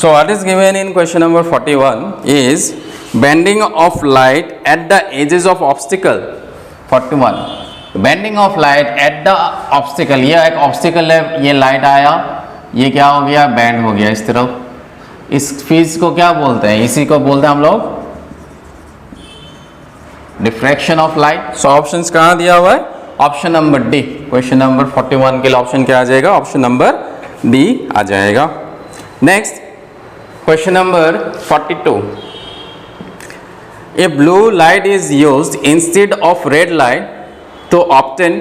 So what is given in question number 41 is bending of light at the edges of obstacle 41 bending of light at the obstacle, ये एक obstacle है, ये light आया, ये क्या हो गया, बैंड हो गया इस तरफ। इस चीज को क्या बोलते हैं, इसी को बोलते हैं हम लोग diffraction of light. So options कहाँ दिया हुआ है, option number D. Question number 41 के लिए ऑप्शन क्या आ जाएगा, ऑप्शन नंबर डी आ जाएगा। Next question number 42, a blue light is used instead of red light to obtain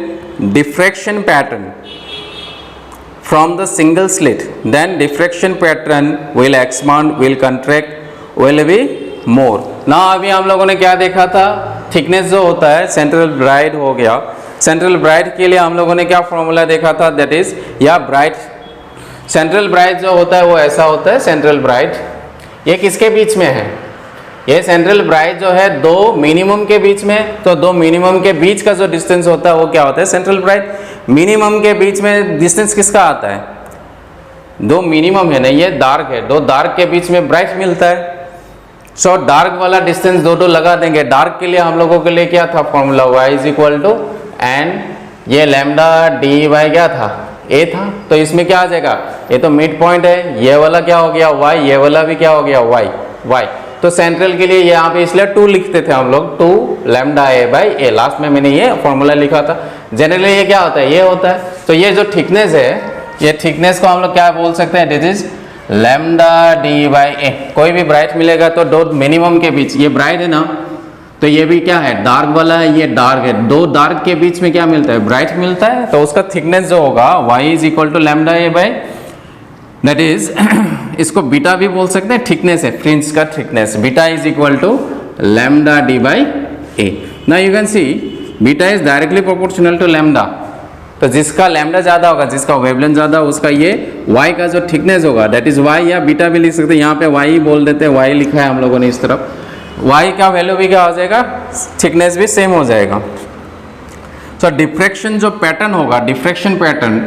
diffraction pattern from the single slit, then diffraction pattern will expand, will contract, will be more। ना अभी हम लोगों ने क्या देखा था, thickness जो होता है सेंट्रल ब्राइट हो गया, सेंट्रल ब्राइट के लिए हम लोगों ने क्या फॉर्मूला देखा था, दैट इज या ब्राइट सेंट्रल ब्राइट जो होता है वो ऐसा होता है, सेंट्रल ब्राइट ये किसके बीच में है, ये सेंट्रल ब्राइट जो है दो मिनिमम के बीच में, तो दो मिनिमम के बीच का जो डिस्टेंस होता है वो क्या होता है, सेंट्रल ब्राइट। मिनिमम के बीच में डिस्टेंस किसका आता है, दो मिनिमम है ना, ये डार्क है, दो डार्क के बीच में ब्राइट मिलता है। सो डार्क वाला डिस्टेंस दो लगा देंगे। डार्क के लिए हम लोगों के लिए क्या था formula, y is equal to N, ये लैम्डा डी वाई क्या था, ए था, तो इसमें क्या आ जाएगा, ये तो मिड पॉइंट है, ये वाला क्या हो गया y, ये वाला भी क्या हो गया y। तो सेंट्रल के लिए यहाँ पे इसलिए 2 लिखते थे हम लोग, 2 lambda A by A, last में मैंने ये फॉर्मूला लिखा था। जनरली ये क्या होता है, ये होता है। तो ये जो थिकनेस है, ये थिकनेस को हम लोग क्या बोल सकते हैं, this is lambda D by A. कोई भी ब्राइट मिलेगा तो दो मिनिमम के बीच, ये ब्राइट है ना, तो ये भी क्या है, डार्क वाला है, ये डार्क है, दो डार्क के बीच में क्या मिलता है, ब्राइट मिलता है। तो उसका थिकनेस जो होगा y is equal to lambda A by, that is इसको बीटा भी बोल सकते हैं, थिकनेस है, फ्रिंज का thickness, beta is equal to lambda D by A. Now you can see beta is directly proportional to lambda, तो जिसका lambda ज्यादा होगा, जिसका वेवलेंथ ज्यादा, उसका ये y का जो थिकनेस होगा दैट इज y, या बीटा भी लिख सकते हैं, यहाँ पे y ही बोल देते हैं, y लिखा है हम लोगों ने इस तरफ, y का वैल्यू भी क्या हो जाएगा, थिकनेस भी सेम हो जाएगा। तो डिफ्रैक्शन जो पैटर्न होगा, डिफ्रैक्शन पैटर्न,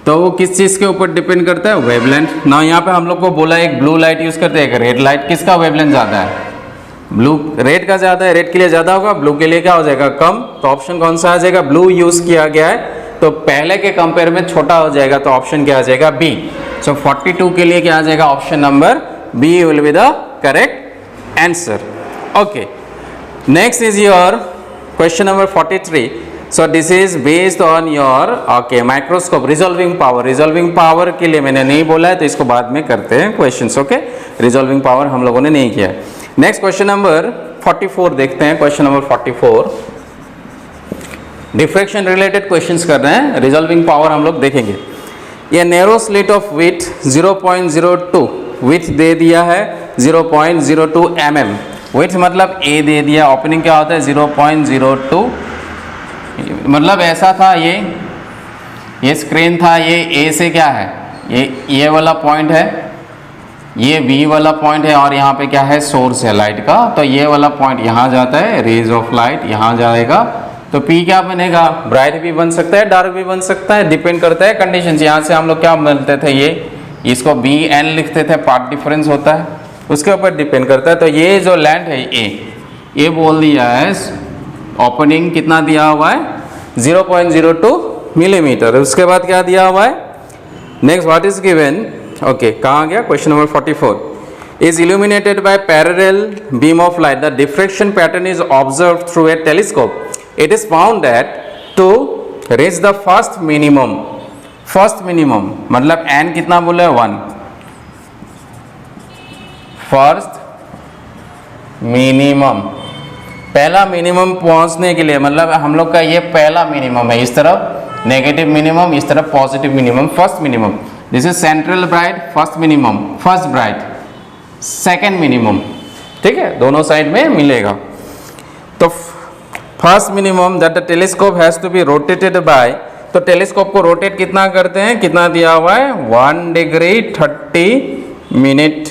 तो वो किस चीज़ के ऊपर डिपेंड करता है, वेवलेंथ। ना यहाँ पे हम लोग को बोला एक ब्लू लाइट यूज़ करते हैं, एक रेड लाइट, किसका वेवलेंथ ज़्यादा है, ब्लू, रेड का ज़्यादा है, रेड के लिए ज़्यादा होगा, ब्लू के लिए क्या हो जाएगा, कम। तो ऑप्शन कौन सा आ जाएगा, ब्लू यूज़ किया गया है, तो पहले के कंपेयर में छोटा हो जाएगा, तो ऑप्शन क्या आ जाएगा, बी। सो 42 के लिए क्या आ जाएगा, option number B will be the correct answer। Okay, next is your question number 43. So this is based on your microscope resolving power। resolving power के लिए मैंने नहीं बोला है, तो इसको बाद में करते हैं questions। okay, resolving power हम लोगों ने नहीं किया है। next question number 44 देखते हैं, question number 44 diffraction related questions कर रहे हैं, resolving power हम लोग देखेंगे। ये narrow slit of width 0.02 width दे दिया है 0.02 mm, width मतलब a दे दिया, ओपनिंग क्या होता है 0.02, मतलब ऐसा था, ये स्क्रीन था, ये a से क्या है, ये वाला पॉइंट है, ये b वाला पॉइंट है, और यहाँ पे क्या है, सोर्स है लाइट का। तो ये वाला पॉइंट यहाँ जाता है, रेज ऑफ लाइट यहाँ जाएगा, तो p क्या बनेगा, ब्राइट भी बन सकता है, डार्क भी बन सकता है, डिपेंड करता है कंडीशन। यहाँ से हम लोग क्या बनते थे, ये इसको bn लिखते थे, पार्ट डिफरेंस होता है, उसके ऊपर डिपेंड करता है। तो ये जो लेंथ है ये बोल दिया है, ओपनिंग कितना दिया हुआ है 0.02 मिलीमीटर। उसके बाद क्या दिया हुआ है, next what is given, okay कहाँ गया, question number 44 is illuminated by parallel beam of light, the diffraction pattern is observed through a telescope, it is found that to reach the first minimum मतलब n कितना बोले 1, first minimum, पहला minimum पहुंचने के लिए, मतलब हम लोग का ये पहला मिनिमम है, इस तरफ नेगेटिव मिनिमम, इस तरफ positive minimum, first minimum, this is central bright, first minimum, first bright, second minimum, ठीक है, दोनों साइड में मिलेगा। तो first minimum that the telescope has to be rotated by, तो टेलीस्कोप को रोटेट कितना करते हैं, कितना दिया हुआ है 1 degree 30 minute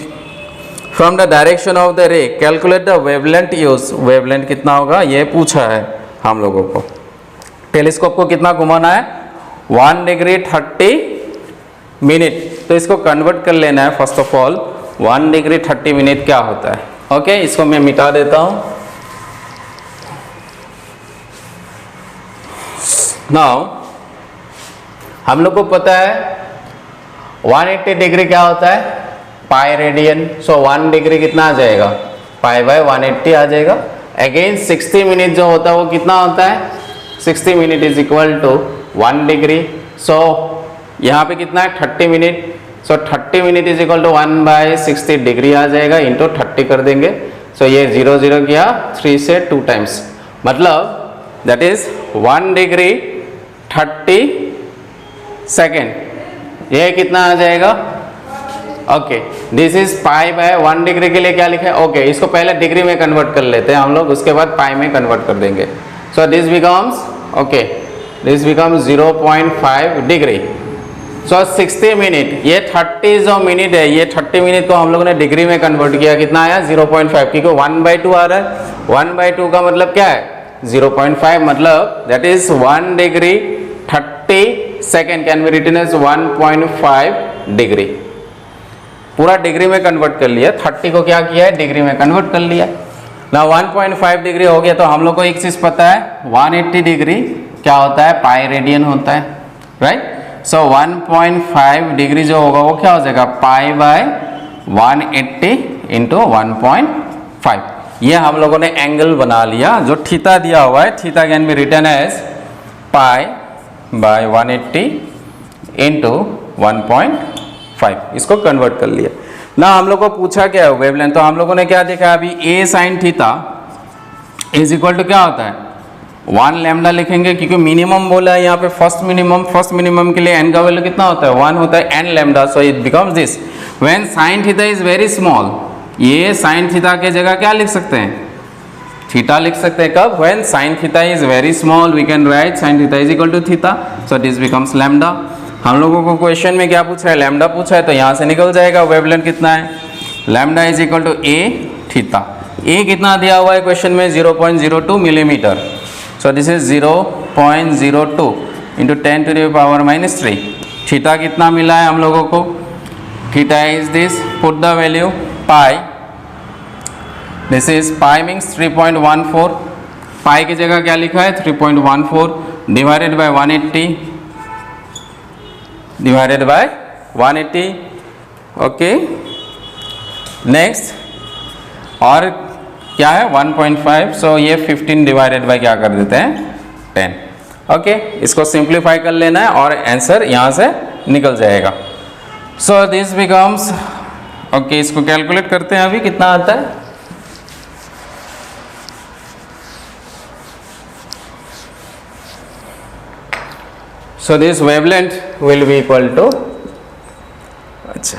from the direction of the ray, calculate the wavelength use, wavelength कितना होगा ये पूछा है हम लोगों को, टेलीस्कोप को कितना घुमाना है, 1 डिग्री 30 मिनट। तो इसको कन्वर्ट कर लेना है first of all, 1 degree 30 minute क्या होता है। ओके, इसको मैं मिटा देता हूं। नाउ हम लोग को पता है 180 डिग्री क्या होता है, पाई रेडियन। सो 1 डिग्री कितना आ जाएगा, पाई बाय 180 आ जाएगा। अगेन 60 मिनट जो होता है वो कितना होता है, 60 minute is equal to 1 degree. So यहाँ पे कितना है 30 minute. So 30 minute is equal to 1 by 60 degree आ जाएगा, इंटू 30 कर देंगे। सो ये 0 0 किया, 3 से 2 टाइम्स, मतलब दैट इज 1 डिग्री 30 सेकेंड। ये कितना आ जाएगा, okay this is pi by 1 degree के लिए क्या लिखा है, ओके इसको पहले डिग्री में कन्वर्ट कर लेते हैं हम लोग, उसके बाद पाई में कन्वर्ट कर देंगे। सो this becomes, okay this becomes 0.5 degree. So 60 minute, ये 30 जो मिनट है, ये 30 मिनट को हम लोगों ने डिग्री में कन्वर्ट किया, कितना आया 0.5, क्योंकि 1/2 आ रहा है। 1/2 का मतलब क्या है 0.5, मतलब that is 1 degree 30 second can be written as 1.5 degree. पूरा डिग्री में कन्वर्ट कर लिया, 30 को क्या किया है डिग्री में कन्वर्ट कर लिया ना। 1.5 डिग्री हो गया। तो हम लोग को एक चीज पता है, 180 डिग्री क्या होता है, पाई रेडियन होता है, राइट। सो 1.5 डिग्री जो होगा वो क्या हो जाएगा, पाई बाय 180 इंटू 1.5। ये हम लोगों ने एंगल बना लिया। जो थीटा दिया हुआ है, theta can be written as pi by 180 into 1.5, इसको कन्वर्ट कर लिया ना। हम लोग को पूछा क्या है वेवलेंथ, तो हम लोगों ने क्या देखा अभी, A sine theta is equal to क्या होता है 1 लैम्डा लिखेंगे, क्योंकि मिनिमम बोला है यहाँ पे, फर्स्ट मिनिमम के लिए एन का वैल्यू कितना होता है 1 होता है, N lambda. So it becomes this when sine theta is very small. ये साइन थीटा के जगह क्या लिख सकते हैं, थीटा लिख सकते हैं। कब, when sine theta is very small we can write sine theta is equal to theta. So this becomes lambda. हम लोगों को क्वेश्चन में क्या पूछा है, लैम्डा पूछा है, तो यहाँ से निकल जाएगा वेवलेंथ कितना है, lambda is equal to A theta. A कितना दिया हुआ है क्वेश्चन में, 0.02 millimetre. So this is 0.02 into 10 to the power -3। Theta कितना मिला है हम लोगों को, theta is this, put the value pi, this is pi means 3.14, pi की जगह क्या लिखा है 3.14 divided by 180 divided by 180। Okay next, और क्या है 1.5। सो ये 15 डिवाइडेड बाय क्या कर देते हैं 10। ओके इसको सिंप्लीफाई कर लेना है और आंसर यहाँ से निकल जाएगा। सो दिस बिकम्स, ओके इसको कैलकुलेट करते हैं अभी कितना आता है। So this wavelength will be equal to, अच्छा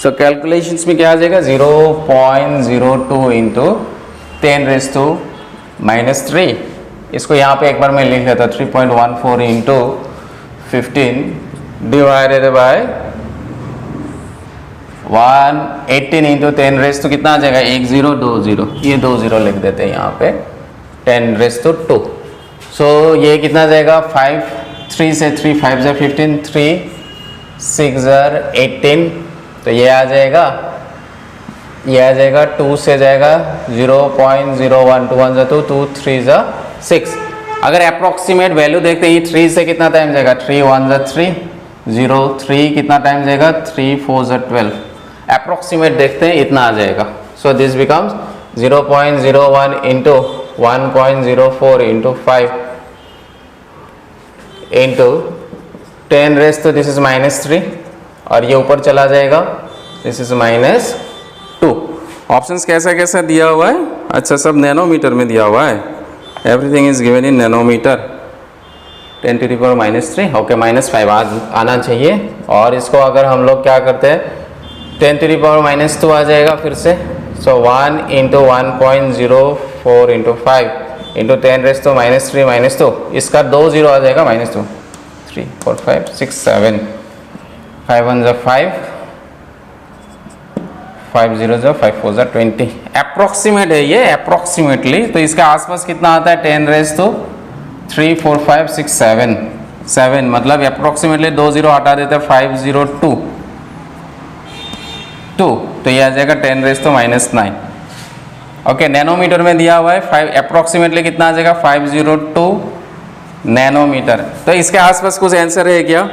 so calculations में क्या आ जाएगा 0.02 इंटू 10⁻³ इसको यहाँ पे एक बार मैं लिख लेता, 3.14 इंटू 15 डिवाइडेड बाय 118 इंटू 10⁻² कितना आ जाएगा 1020, ये 20 लिख देते हैं यहाँ पे 10⁻²। सो ये कितना जाएगा 5, 3 से 3 5 से 15, 3 6 18, तो ये आ जाएगा 2 से जाएगा 0.01, 2 1 2, 2 3 6। अगर अप्रोक्सीमेट वैल्यू देखते हैं 3 से कितना टाइम जाएगा 3 1 3, 0 3 कितना टाइम जाएगा 3 4 12, अप्रोक्सीमेट देखते हैं इतना आ जाएगा। सो this becomes 0.01 into 1.04 into 5 into 10⁻², this is -3 और ये ऊपर चला जाएगा, दिस इज -2। ऑप्शंस कैसा कैसा दिया हुआ है, अच्छा सब नैनोमीटर में दिया हुआ है, everything is given in nanometer. 10⁻³ okay -5 आना चाहिए। और इसको अगर हम लोग क्या करते हैं 10⁻² आ जाएगा फिर से। सो 1 इंटू 1.04 इंटू 5 इंटू 10⁻³ -2, इसका 2 0 आ जाएगा -2, 3 4 5 6 7, 5 1 5, 5 0 0 5 4 0 20 अप्रोक्सीमेट है ये, अप्रोक्सीमेटली। तो इसके आसपास कितना आता है 10 रेज तो 3 4 5 6 7 7, मतलब अप्रोक्सीमेटली 2 0 हटा देते हैं 5 0 2 2, तो ये आ जाएगा 10 रेज तो -9। ओके, नैनोमीटर में दिया हुआ है 5, अप्रोक्सीमेटली कितना आ जाएगा 502 नैनोमीटर। तो इसके आसपास कुछ आंसर है क्या?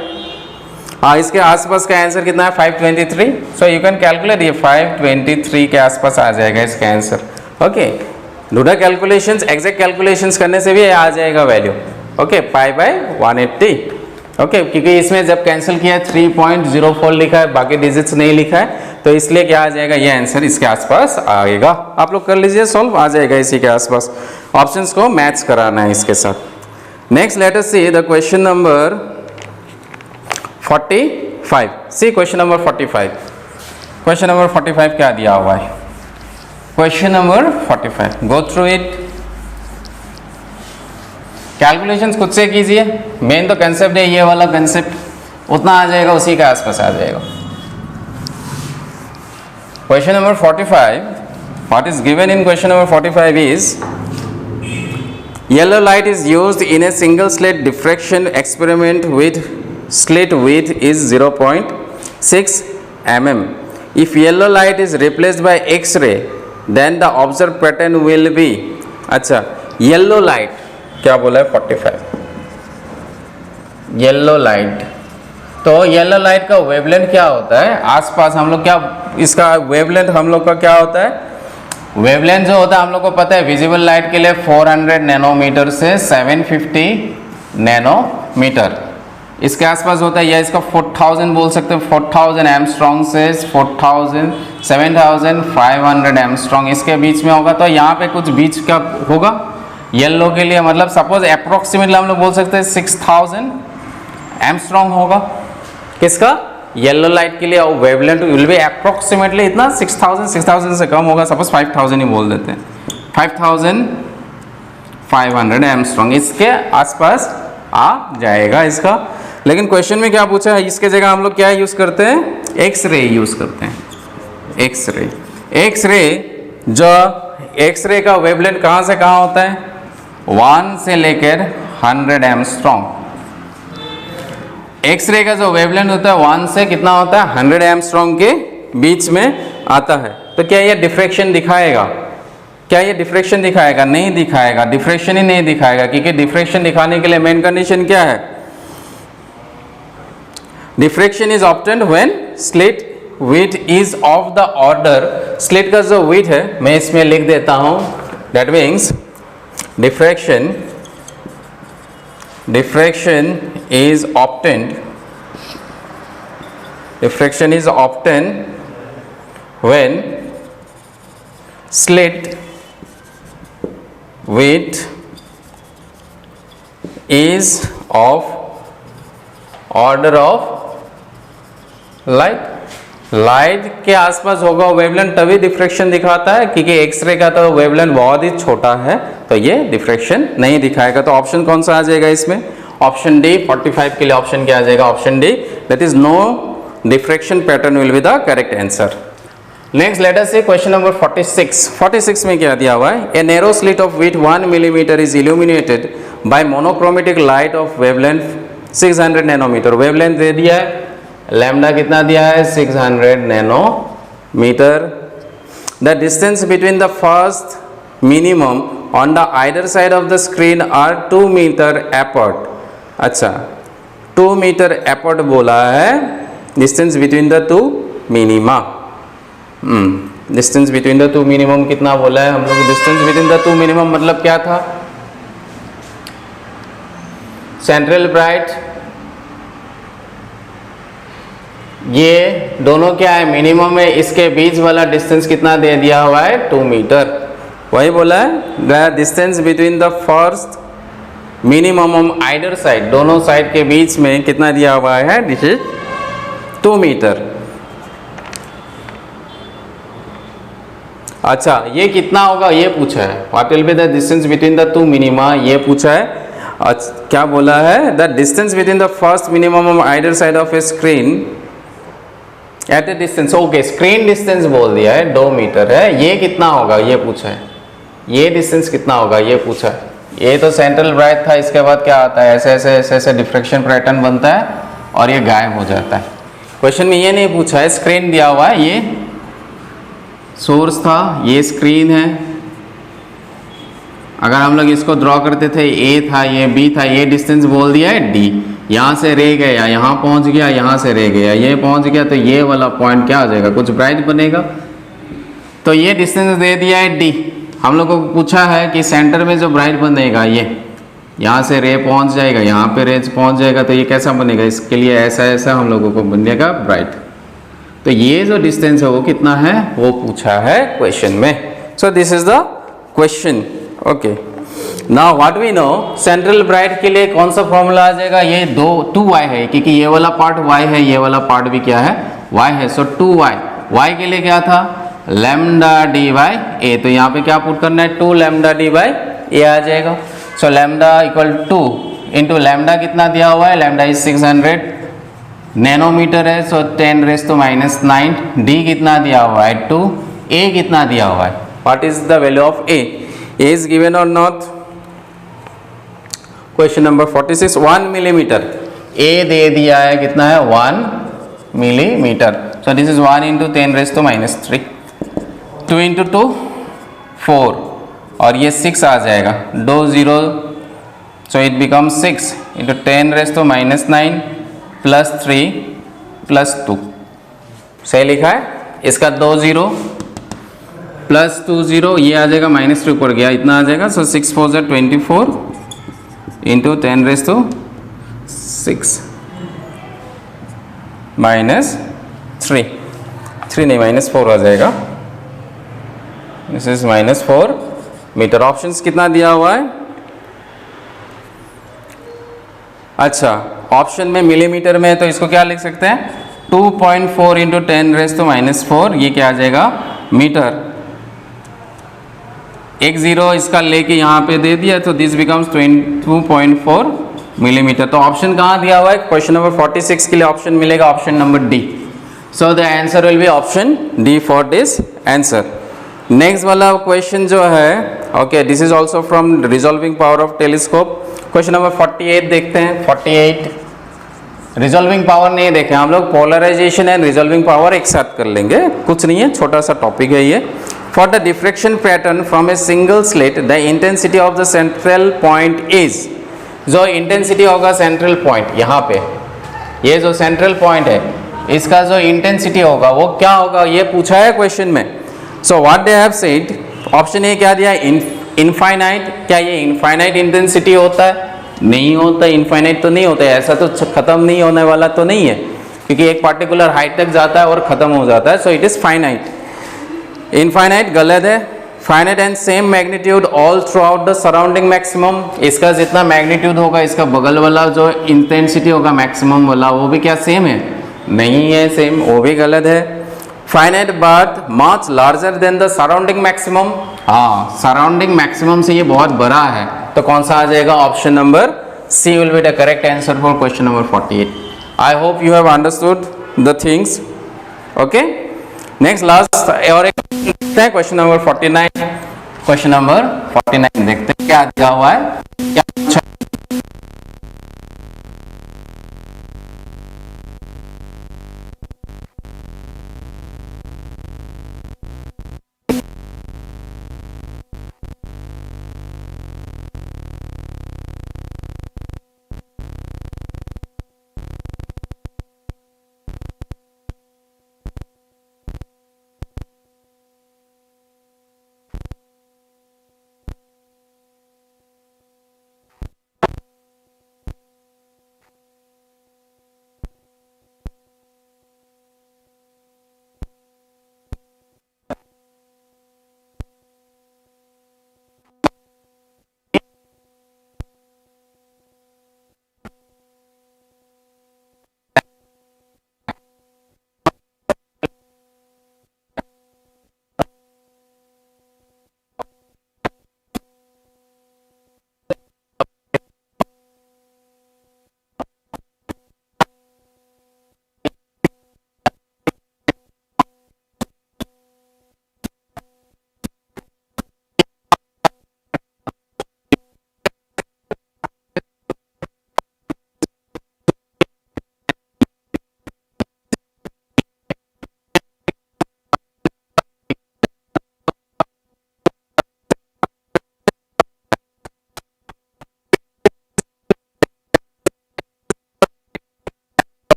हाँ, इसके आसपास का आंसर कितना है 523। सो यू कैन कैलकुलेट, ये 523 के आसपास आ जाएगा इसका answer. Okay, do the calculations, exact calculations करने से भी आ जाएगा value. Okay, pi by 180। Okay, क्योंकि इसमें जब कैंसिल किया 3.04 लिखा है, बाकी डिजिट्स नहीं लिखा है, तो इसलिए क्या आ जाएगा, ये आंसर इसके आसपास आएगा। आप लोग कर लीजिए सॉल्व, आ जाएगा इसी के आसपास। ऑप्शंस को मैच कराना है इसके साथ। Next let us see the question number 45। See question number 45। Question number 45 क्या दिया हुआ है? Question number 45, go through it. Calculations खुद से कीजिए, मेन तो कंसेप्ट है ये वाला कंसेप्ट, उतना आ जाएगा, उसी के आसपास आ जाएगा। Question number 45, what is given in question number 45 is yellow light is used in a single slit diffraction experiment with slit width is 0.6 mm. If yellow light is replaced by X-ray, then the observed pattern will be, अच्छा yellow light क्या बोला है 45, yellow light. तो yellow light का wavelength क्या होता है? आसपास हम लोग क्या, इसका वेवलेंथ हम लोग का क्या होता है? वेवलेंथ जो होता है हम लोग को पता है, विजिबल लाइट के लिए 400 नैनोमीटर से 750 नैनोमीटर इसके आसपास होता है, या इसका 4000 बोल सकते हैं, 4000 एमस्ट्रॉन्ग से 4000 7500 एमस्ट्रॉन्ग इसके बीच में होगा। तो यहाँ पे कुछ बीच का होगा येलो के लिए, मतलब सपोज अप्रोक्सीमेटली हम लोग बोल सकते हैं 6000 एमस्ट्रॉन्ग होगा किसका, येलो लाइट के लिए। और वेवलेंथ विल बी अप्रोक्सीमेटली इतना 6000 से कम होगा, सपोज 5000 ही बोल देते हैं, 5500 एमस्ट्रॉन्ग इसके आसपास आ जाएगा इसका। लेकिन क्वेश्चन में क्या पूछा है, इसके जगह हम लोग क्या यूज करते हैं, एक्सरे यूज करते हैं। एक्सरे जो एक्सरे का वेवलेंथ कहाँ से कहाँ होता है, 1 से लेकर 100 एमस्ट्रॉन्ग। एक्सरे का जो वेवलेंथ होता है 1 से कितना होता है 100 एमस्ट्रॉन्ग के बीच में आता है। तो क्या ये डिफ्रैक्शन दिखाएगा? क्या ये डिफ्रैक्शन दिखाएगा? नहीं दिखाएगा, डिफ्रैक्शन ही नहीं दिखाएगा, क्योंकि डिफ्रैक्शन दिखाने के लिए मेन कंडीशन क्या है, diffraction is obtained when slit width is of the order. Slit का जो विड्थ है मैं इसमें लिख देता हूं, that means diffraction is obtained when slit width is of order of light के आसपास होगा वेवलेंथ, तभी डिफ्रैक्शन दिखाता है, क्योंकि एक्सरे का तो वेवलेंथ बहुत ही छोटा है, तो ये डिफ्रैक्शन नहीं दिखाएगा। तो ऑप्शन कौन सा आ जाएगा इसमें, ऑप्शन डी। 45 के लिए ऑप्शन क्या आ जाएगा, option D, that is no diffraction pattern will be the correct answer. Next let us see question number 46। 46 में क्या दिया हुआ है, a narrow slit of width 1 millimetre is illuminated by monochromatic light of wavelength 600 nanometre. Wavelength दे दिया है, lambda कितना दिया है 600 nanometre. The distance between the first minimum on the either side of the screen are 2 meter apart. अच्छा 2 meter apart बोला है, distance between the 2 minima. Distance between the 2 minimum कितना बोला है हम लोग, डिस्टेंस बिटवीन द 2 मिनिमम मतलब क्या था, सेंट्रल ब्राइट, ये दोनों क्या है मिनिमम है, इसके बीच वाला डिस्टेंस कितना दे दिया हुआ है 2 मीटर। वही बोला है the distance between the first minimum on either side, दोनों साइड के बीच में कितना दिया हुआ है, दिस इज 2 मीटर। अच्छा ये कितना होगा ये पूछा है, what will be the distance between the 2 minima, ये पूछा है। क्या बोला है, the distance between the first minimum on either side of A screen eight A distance, okay screen distance बोल दिया है 2 मीटर है। ये कितना होगा ये पूछा है, ये डिस्टेंस कितना होगा ये पूछा है। ये तो सेंट्रल ब्राइट था, इसके बाद क्या आता है, ऐसे ऐसे ऐसे ऐसे डिफ्रेक्शन पैटर्न बनता है और ये गायब हो जाता है। क्वेश्चन में ये नहीं पूछा है, स्क्रीन दिया हुआ है, ये सोर्स था, ये स्क्रीन है। अगर हम लोग इसको ड्रॉ करते थे, ए था, ये बी था, ये डिस्टेंस बोल दिया है डी। यहाँ से रे गया, यहाँ पहुँच गया, यहाँ से रे गया, ये पहुँच गया, तो ये वाला पॉइंट क्या हो जाएगा, कुछ ब्राइट बनेगा। तो ये डिस्टेंस दे दिया है डी। हम लोग को पूछा है कि सेंटर में जो ब्राइट बनेगा, ये यहाँ से रे पहुँच जाएगा, यहाँ पे रे पहुँच जाएगा, तो ये कैसा बनेगा, इसके लिए ऐसा ऐसा हम लोगों को बनेगा ब्राइट। तो ये जो डिस्टेंस है वो कितना है वो पूछा है क्वेश्चन में। So this is the question. Okay, now what we know, central bright के लिए कौन सा फॉर्मूला आ जाएगा, ये 2y है, क्योंकि ये वाला पार्ट y है, ये वाला पार्ट भी क्या है y है। सो 2y, y के लिए क्या था लैम्डा डी बाई ए, तो यहाँ पे क्या पुट करना है 2 लैम्डा डी बाई ए आ जाएगा। सो लैम्डा इक्वल 2 इंटू लैम्डा कितना दिया हुआ है, लैम्डा इज 600 नैनोमीटर है, सो 10⁻⁹। डी कितना दिया हुआ है 2, ए कितना दिया हुआ है, what is the value of A is given और नॉट। क्वेश्चन नंबर 46, 1 मिलीमीटर, ए दे दिया है कितना है 1 millimetre. So this is 1 into 10⁻⁻3, 2 into 2 4 और ये 6 आ जाएगा, 2 0, so it become 6 into 10⁻⁹ plus 3 plus 2। सही लिखा है, इसका 2 0 प्लस 2 0, ये आ जाएगा -3 ऊपर गया, इतना आ जाएगा। सो 6 4 ज़ा 24 इंटू 10⁻⁶ -3 नहीं -4 आ जाएगा, दिस इज -4 मीटर। ऑप्शंस कितना दिया हुआ है, अच्छा ऑप्शन में मिलीमीटर में है, तो इसको क्या लिख सकते हैं 2.4 इंटू 10⁻⁴, ये क्या आ जाएगा मीटर। एक जीरो इसका लेके यहाँ पे दे दिया, तो दिस बिकम्स 2.4 मिलीमीटर। तो ऑप्शन कहाँ दिया हुआ है, क्वेश्चन नंबर 46 के लिए ऑप्शन मिलेगा option number D. So the answer will be option D for this answer. Next वाला क्वेश्चन जो है, okay this is also from resolving power of telescope. Question number 48 देखते हैं। 48 रिजॉल्विंग पावर नहीं देखे हम लोग, पोलराइजेशन एंड रिजॉल्विंग पावर एक साथ कर लेंगे, कुछ नहीं है, छोटा सा टॉपिक है ये। For the diffraction pattern from A single slit the intensity of the central point is, जो इंटेंसिटी होगा सेंट्रल पॉइंट, यहाँ पे ये जो सेंट्रल पॉइंट है इसका जो इंटेंसिटी होगा वो क्या होगा, ये पूछा है क्वेश्चन में। So what they have said, option A क्या दिया इनफाइनाइट। क्या ये इनफाइनाइट इंटेंसिटी होता है, नहीं होता, इनफाइनाइट तो नहीं होता है, ऐसा तो खत्म नहीं होने वाला तो नहीं है, क्योंकि एक पार्टिकुलर हाइट तक जाता है और खत्म हो जाता है। So it is finite. Infinite गलत है। Finite and same magnitude all through out the surrounding maximum, इसका जितना मैग्नीट्यूड होगा इसका बगल वाला जो इंटेंसिटी होगा मैक्सिमम वाला वो भी क्या सेम है, नहीं है सेम, वो भी गलत है। Finite but much larger than the surrounding maximum, हाँ सराउंडिंग मैक्सिमम से ये बहुत बड़ा है, तो कौन सा आ जाएगा, option number C will be the correct answer for question number 48। I hope you have understood the things. Okay, next last और एक देखते हैं क्वेश्चन नंबर 49। क्वेश्चन नंबर 49 देखते हैं क्या दिया हुआ है, क्या पूछा